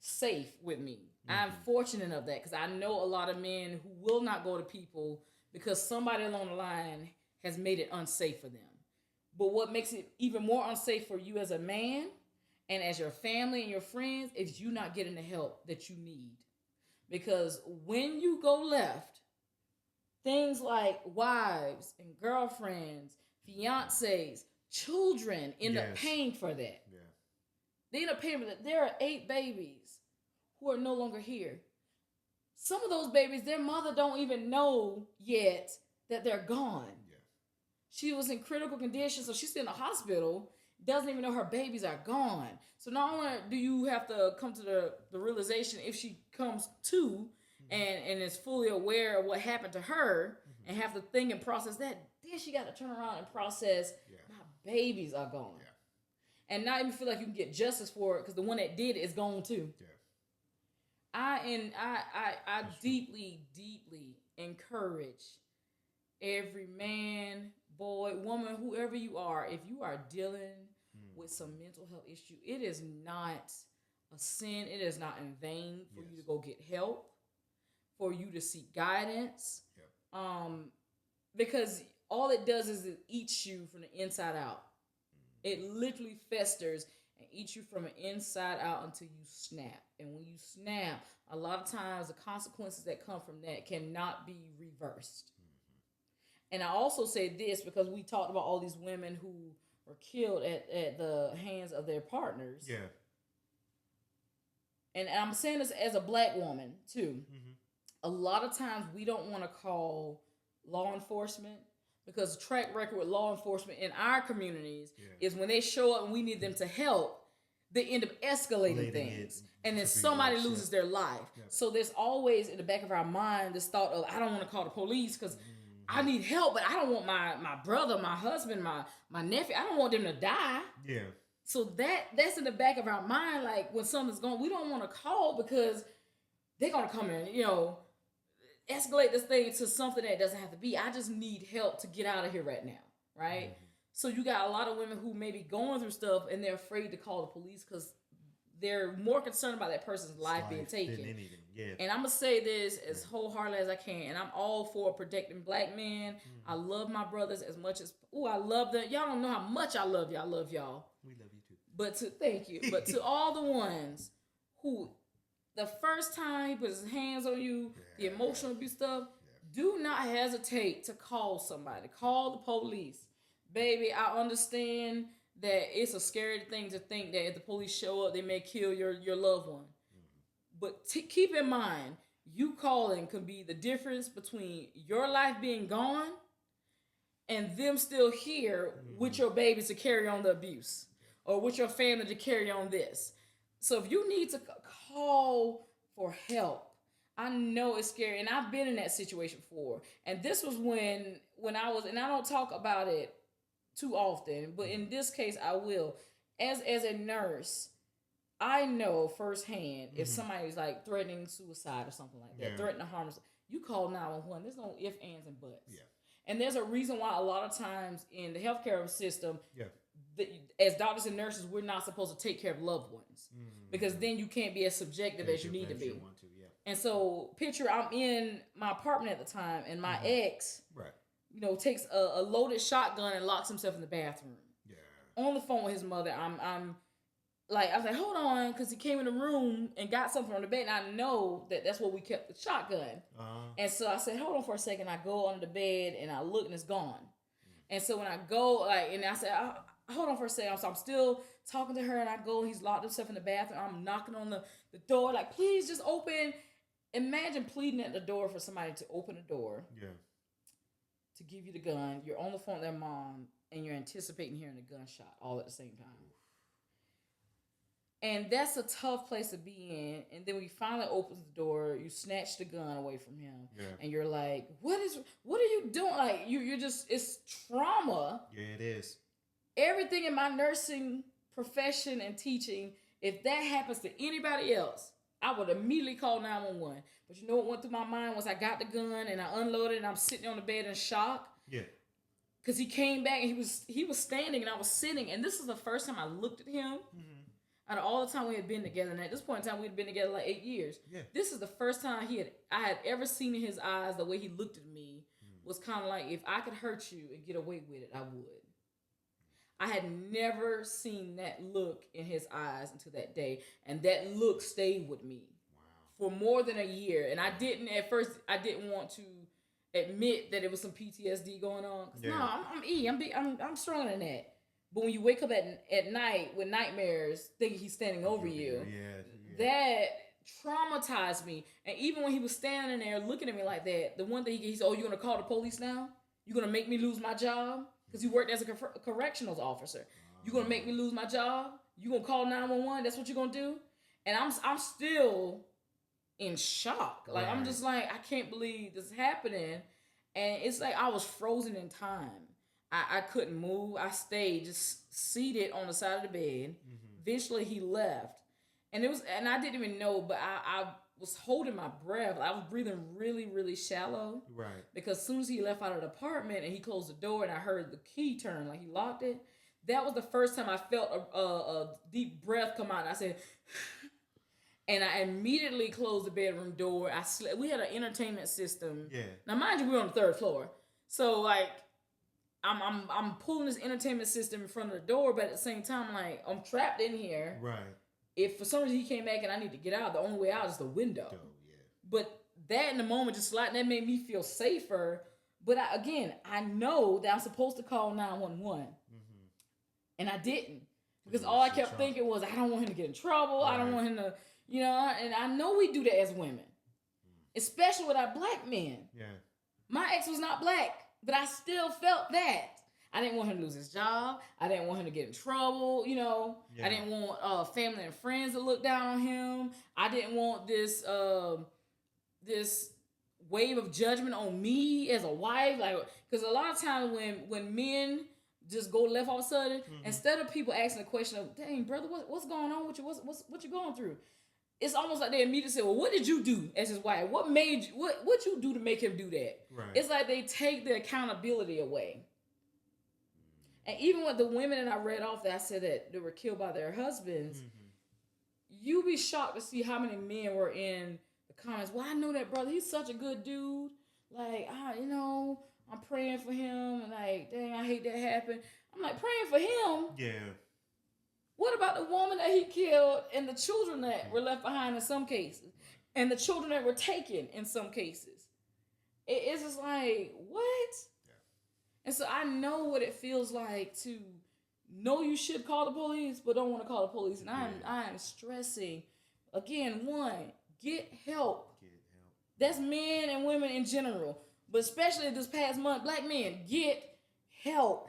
safe with me. I'm fortunate of that, because I know a lot of men who will not go to people because somebody along the line has made it unsafe for them. But what makes it even more unsafe for you as a man and as your family and your friends is you not getting the help that you need. Because when you go left, things like wives and girlfriends, fiancés, children end up paying for that. Yeah. They end up paying for that. There are 8 babies who are no longer here. Some of those babies, their mother don't even know yet that they're gone. She was in critical condition, so she's in the hospital, doesn't even know her babies are gone. So not only do you have to come to the realization if she comes to and is fully aware of what happened to her and have to think and process that, then she got to turn around and process my babies are gone. Yeah. And not even feel like you can get justice for it, because the one that did it is gone too. Yeah. I deeply, deeply encourage every man, boy, woman, whoever you are, if you are dealing with some mental health issue, it is not a sin. It is not in vain for you to go get help, for you to seek guidance. Because all it does is it eats you from the inside out. It literally festers and eats you from the inside out until you snap. And when you snap, a lot of times the consequences that come from that cannot be reversed. And I also say this because we talked about all these women who were killed at the hands of their partners. Yeah. And I'm saying this as a black woman too. A lot of times we don't want to call law enforcement because the track record with law enforcement in our communities is when they show up and we need them to help, they end up escalating things. And then somebody loses their life. So there's always in the back of our mind this thought of, I don't want to call the police because I need help, but I don't want my brother, my husband, my nephew, I don't want them to die. Yeah. So that's in the back of our mind, like when something's going, we don't want to call because they're going to come in, escalate this thing to something that doesn't have to be. I just need help to get out of here right now, right? So you got a lot of women who may be going through stuff and they're afraid to call the police because they're more concerned about that person's life being taken. Than anything. Yeah. And I'm going to say this as wholeheartedly as I can, and I'm all for protecting black men. I love my brothers as much as, I love them. Y'all don't know how much I love y'all. I love y'all. We love you too. Thank you. But to all the ones who, the first time he puts his hands on you, the emotional abuse stuff, do not hesitate to call somebody. Call the police. Baby, I understand that it's a scary thing to think that if the police show up, they may kill your loved one. But keep in mind, you calling can be the difference between your life being gone and them still here with your babies to carry on the abuse or with your family to carry on this. So if you need to call for help, I know it's scary, and I've been in that situation before. And this was when I was, and I don't talk about it too often, but in this case, I will. As a nurse, I know firsthand if somebody's like threatening suicide or something like that, threatening to harm, you call 911. There's no ifs, ands, and buts. Yeah. And there's a reason why a lot of times in the healthcare system, as doctors and nurses, we're not supposed to take care of loved ones because then you can't be as subjective as you need to be. And so, picture I'm in my apartment at the time, and my ex, takes a loaded shotgun and locks himself in the bathroom. Yeah. On the phone with his mother, I was like, hold on, because he came in the room and got something on the bed, and I know that's where we kept the shotgun. And so I said, hold on for a second. I go under the bed and I look, and it's gone. And so when I go, and I said, hold on for a second. So I'm still talking to her, and I go, he's locked himself in the bathroom. I'm knocking on the door, like, please just open. Imagine pleading at the door for somebody to open the door. Yeah. To give you the gun. You're on the phone with their mom, and you're anticipating hearing a gunshot all at the same time. And that's a tough place to be in. And then when he finally opens the door, you snatch the gun away from him. Yeah. And you're like, what are you doing? Like, you're just, it's trauma. Yeah, it is. Everything in my nursing profession and teaching, if that happens to anybody else, I would immediately call 911. But you know what went through my mind was I got the gun and I unloaded and I'm sitting on the bed in shock. Yeah. Because he came back and he was standing and I was sitting. And this is the first time I looked at him. Out of all the time we had been together, and at this point in time we had been together like 8 years. Yeah. This is the first time I had ever seen in his eyes the way he looked at me was kind of like, if I could hurt you and get away with it, I would. I had never seen that look in his eyes until that day, and that look stayed with me for more than a year. And I didn't want to admit that it was some PTSD going on. Yeah. No, I'm E. I'm stronger than that. But when you wake up at night with nightmares, thinking he's standing over you, that traumatized me. And even when he was standing there looking at me like that, the one thing he said, "Oh, you're gonna call the police now? You're gonna make me lose my job?" Because he worked as a correctionals officer. You gonna make me lose my job? You gonna call 911? That's what you're gonna do? And I'm still in shock. Like, I'm just like, I can't believe this is happening. And it's like I was frozen in time. I couldn't move. I stayed just seated on the side of the bed. Eventually he left. And I didn't even know, but I was holding my breath. I was breathing really, really shallow. Right. Because as soon as he left out of the apartment and he closed the door and I heard the key turn, like he locked it, That was the first time I felt a deep breath come out. And I said, and I immediately closed the bedroom door. We had an entertainment system. Yeah. Now, mind you, we were on the 3rd floor, so like, I'm pulling this entertainment system in front of the door, but at the same time, like, I'm trapped in here. Right. If for some reason he came back and I need to get out, the only way out is the window. Oh, yeah. But that in the moment, just like that, made me feel safer. But I know that I'm supposed to call 911, and I didn't, because all I kept thinking was, I don't want him to get in trouble. Right. I don't want him to, and I know we do that as women, especially with our black men. Yeah. My ex was not black, but I still felt that. I didn't want him to lose his job. I didn't want him to get in trouble, Yeah. I didn't want family and friends to look down on him. I didn't want this this wave of judgment on me as a wife, like, because a lot of times when men just go left all of a sudden, instead of people asking the question of, dang brother, what's going on with you? What you going through? It's almost like they immediately say, well, what did you do as his wife? What made you, what you do to make him do that? Right. It's like they take the accountability away. And even with the women that I read off that I said that they were killed by their husbands, you'd be shocked to see how many men were in the comments. Well, I know that brother. He's such a good dude. Like, I'm praying for him. And like, dang, I hate that happened. I'm like, praying for him? Yeah. What about the woman that he killed and the children that were left behind in some cases? And the children that were taken in some cases? It's just like, what? And so I know what it feels like to know you should call the police, but don't want to call the police. And I am stressing. Again, one, get help. That's men and women in general. But especially this past month, black men, get help.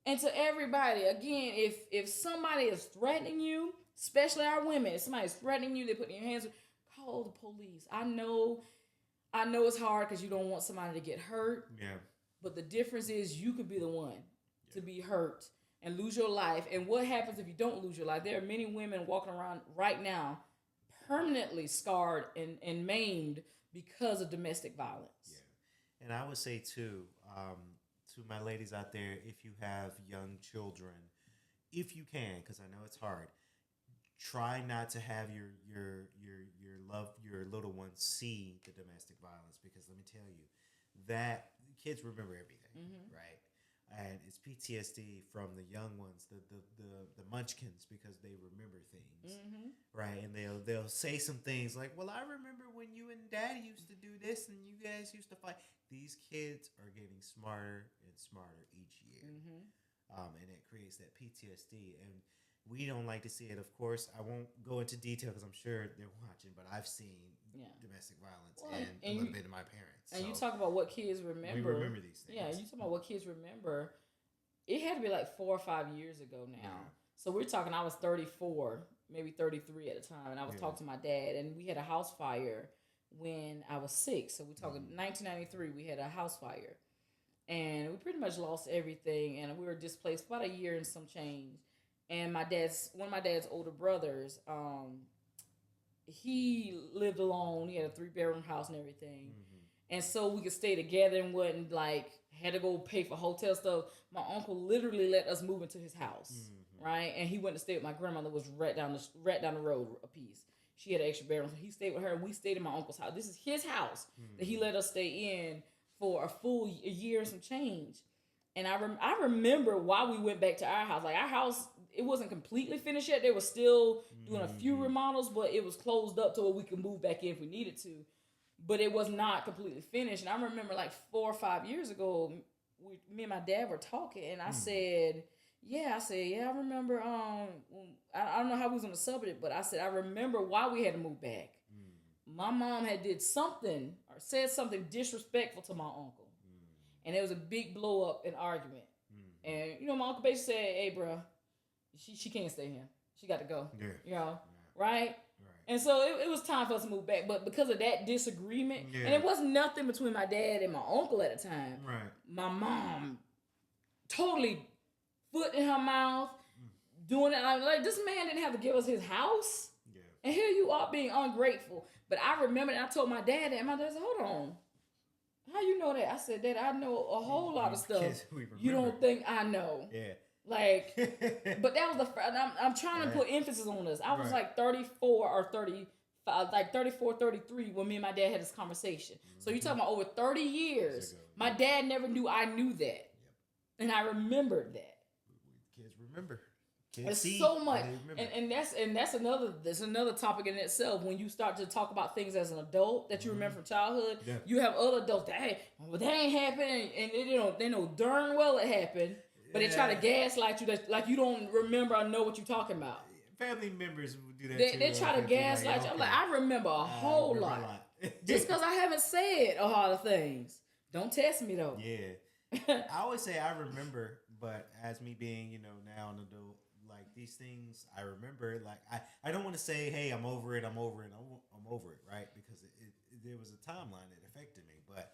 And to everybody, again, if somebody is threatening you, especially our women, if somebody is threatening you, they put in your hands, call the police. I know it's hard because you don't want somebody to get hurt. Yeah. But the difference is you could be the one to be hurt and lose your life. And what happens if you don't lose your life? There are many women walking around right now permanently scarred and maimed because of domestic violence. Yeah. And I would say, too, to my ladies out there, if you have young children, if you can, because I know it's hard, try not to have your little ones see the domestic violence, because let me tell you, that kids remember everything, right? And it's PTSD from the young ones, the munchkins, because they remember things, right? And they'll say some things like, well, I remember when you and Daddy used to do this and you guys used to fight. These kids are getting smarter and smarter each year, and it creates that PTSD. And we don't like to see it, of course. I won't go into detail because I'm sure they're watching, but I've seen domestic violence and a little bit of my parents. And you talk about what kids remember. We remember these things. Yeah, you talk about what kids remember. It had to be like 4 or 5 years ago now. Yeah. So we're talking, I was 34, maybe 33 at the time, and I was talking to my dad, and we had a house fire when I was 6. So we're talking 1993, we had a house fire. And we pretty much lost everything, and we were displaced for about a year and some change. And one of my dad's older brothers, he lived alone. He had a 3-bedroom house and everything. And so we could stay together and wasn't like, had to go pay for hotel stuff. My uncle literally let us move into his house, right? And he went to stay with my grandmother, was right down the road a piece. She had an extra bedroom, so he stayed with her, and we stayed in my uncle's house. This is his house that he let us stay in for a full year and some change. And I remember why we went back to our house. Like, our house, it wasn't completely finished yet. They were still doing a few remodels, but it was closed up to where we could move back in if we needed to. But it was not completely finished. And I remember like 4 or 5 years ago, me and my dad were talking, and I said, I remember, I don't know how we was on the subject, but I said, I remember why we had to move back. My mom had did something or said something disrespectful to my uncle. And there was a big blow up and argument. And, my uncle basically said, hey, bro, she can't stay here. She got to go. Yeah. Right? And so it was time for us to move back. But because of that disagreement, and it wasn't nothing between my dad and my uncle at the time. Right. My mom totally foot in her mouth, doing it. I'm like, this man didn't have to give us his house. Yeah. And here you are being ungrateful. But I remember, and I told my dad that, and my dad said, hold on. How you know that? I said, Dad, I know a whole lot of stuff you don't think I know. Yeah. Like, but that was the first. I'm trying to put emphasis on this. I was like 34 or 35, like 34, 33 when me and my dad had this conversation. So you're talking about over 30 years. My dad never knew I knew that. And I remembered that. Kids remember. It's so much, and that's another topic in itself. When you start to talk about things as an adult that you remember from childhood, you have other adults that that ain't happened, and they know darn well it happened, but they try to gaslight you that like you don't remember or know what you're talking about. Family members will do that. They try to gaslight you. I'm like, I remember a whole lot, just because I haven't said a lot of things. Don't test me though. Yeah, I always say I remember, but as me being now an adult. Like these things, I remember. Like I don't want to say, "Hey, I'm over it. I'm over it. I'm over it," right? Because there was a timeline that affected me. But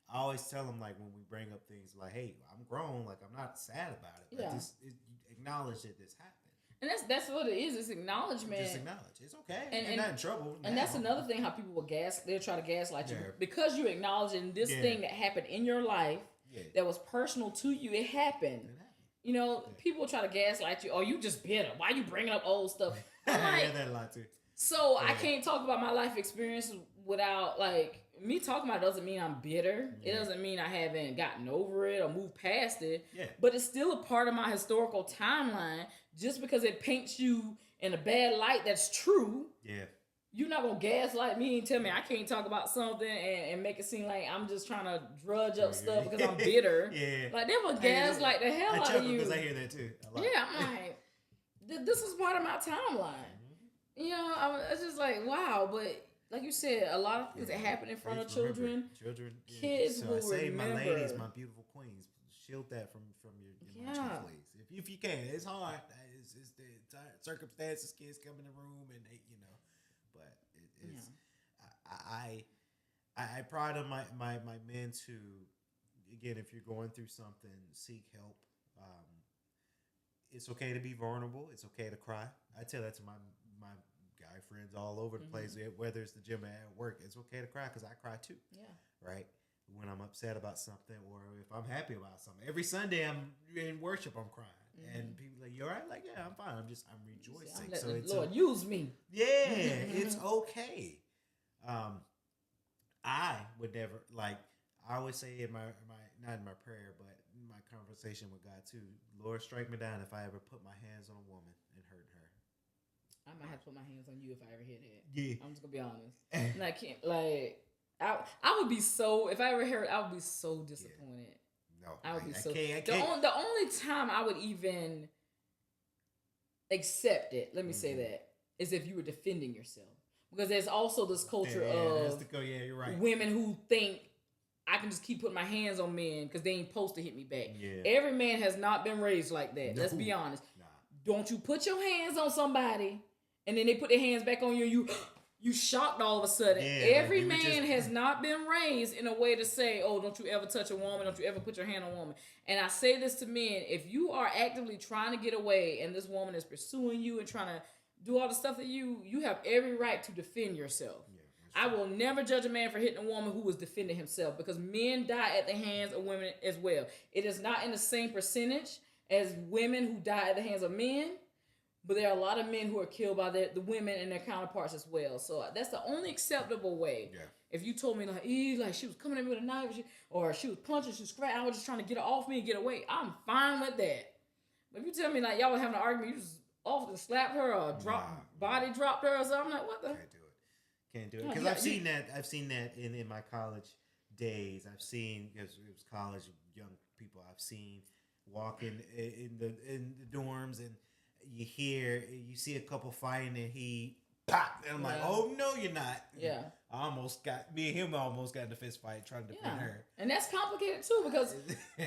I always tell them like when we bring up things like, "Hey, I'm grown. Like I'm not sad about it. But just acknowledge that this happened." And that's what it is. It's acknowledgement. Just acknowledge. It's okay. And not in trouble. And that's another thing. How people will they'll try to gaslight you because you acknowledging this thing that happened in your life that was personal to you. It happened. People try to gaslight you. Oh, you just bitter. Why you bringing up old stuff? I hear that a lot too. So I can't talk about my life experience without me talking about it. Doesn't mean I'm bitter. It doesn't mean I haven't gotten over it or moved past it. Yeah. But it's still a part of my historical timeline. Just because it paints you in a bad light, that's true. Yeah. You're not gonna gaslight me and tell me I can't talk about something and make it seem like I'm just trying to drudge up stuff because I'm bitter. Like they will gaslight the hell out of you. Because I hear that too. I'm like, this is part of my timeline. It's just like wow. But like you said, a lot of things that happen in front of children. Kids will remember. My ladies, my beautiful queens, shield that from your minds, please. If you can, it's hard. It's the circumstances. Kids come in the room and they, But it's I pride on my men to, again, if you're going through something, seek help. It's okay to be vulnerable. It's okay to cry. I tell that to my guy friends all over the place, whether it's the gym or at work. It's okay to cry because I cry too. Yeah. Right. When I'm upset about something or if I'm happy about something. Every Sunday I'm in worship, I'm crying. And people are like, you all right? Like, yeah, I'm fine. I'm rejoicing. So it's Lord, use me. Yeah, it's okay. I would never, I always say in my not in my prayer, but in my conversation with God too, Lord, strike me down if I ever put my hands on a woman and hurt her. I might have to put my hands on you if I ever hear that. Yeah. I'm just going to be honest. And I can't, I would be so, if I ever heard, I would be so disappointed. Yeah. No, I would be so. I can't. The only time I would even accept it, let me say that, is if you were defending yourself. Because there's also this culture of you're right. Women who think I can just keep putting my hands on men because they ain't supposed to hit me back. Yeah. Every man has not been raised like that. No. Let's be honest. Nah. Don't you put your hands on somebody and then they put their hands back on you. You shocked all of a sudden. Yeah, every man has not been raised in a way to say, oh, don't you ever touch a woman. Don't you ever put your hand on a woman. And I say this to men. If you are actively trying to get away and this woman is pursuing you and trying to do all the stuff that you have every right to defend yourself. Yeah, I will never judge a man for hitting a woman who was defending himself because men die at the hands of women as well. It is not in the same percentage as women who die at the hands of men. But there are a lot of men who are killed by the women and their counterparts as well. So that's the only acceptable way. Yeah. If you told me like she was coming at me with a knife or she was punching, she was scratching, I was just trying to get her off me and get away, I'm fine with that. But if you tell me like y'all were having an argument, you just off and slapped her or body dropped her or something, I'm like, what the? Can't do it. Because I've seen that in my college days. I've seen, because it was college young people, I've seen walking in the dorms and you see a couple fighting and he pop and I'm like, oh no, you're not. Yeah. Me and him almost got in a fist fight trying to defend her. And that's complicated too because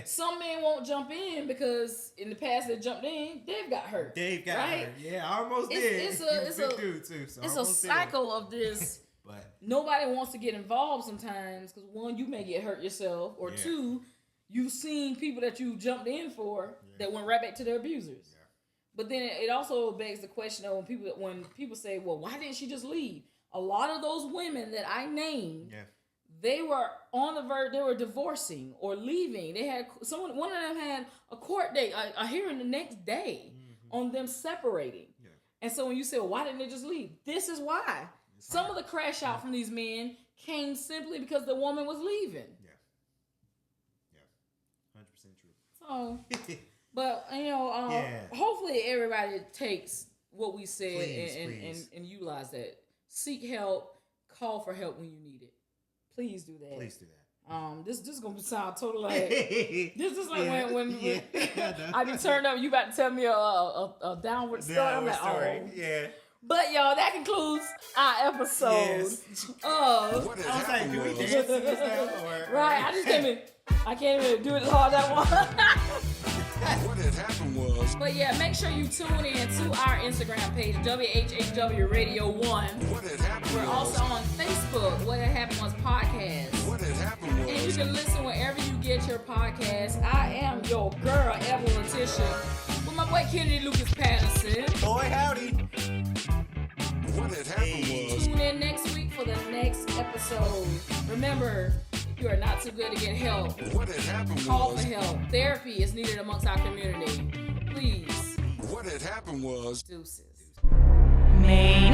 some men won't jump in because in the past they jumped in, they've got hurt. Hurt. Yeah, I almost did. It's a dude too. So it's a cycle of this. But nobody wants to get involved sometimes because one, you may get hurt yourself, or two, you've seen people that you jumped in for that went right back to their abusers. Yeah. But then it also begs the question of when people say, well, why didn't she just leave? A lot of those women that I named, they were on the verge. They were divorcing or leaving. They had one of them had a court date, a hearing the next day on them separating. Yeah. And so when you say, well, why didn't they just leave? This is why. Some of the crash out from these men came simply because the woman was leaving. Yeah. 100% true. So, but hopefully everybody takes what we said and utilize that. Seek help. Call for help when you need it. Please do that. Please do that. This is gonna sound totally like this is like when I be turned up. You about to tell me a downward story. I'm like, story. Yeah. But y'all, that concludes our episode. What I was like, do we dance to this now? Right. I can't even do it as hard as I want. What had happened was. But yeah, make sure you tune in to our Instagram page, WHHW Radio 1. What had happened We're also on Facebook, What Had Happened Was Podcast. What had happened was. And you can listen wherever you get your podcast. I am your girl, Evelyn Letitia, with my boy Kennedy Lucas Patterson. Boy, howdy. What had happened was. Tune in next week for the next episode. Remember, if you are not too good to get help, What had happened call was. for help. Therapy is needed amongst our community. Please. What had happened was. Deuces. May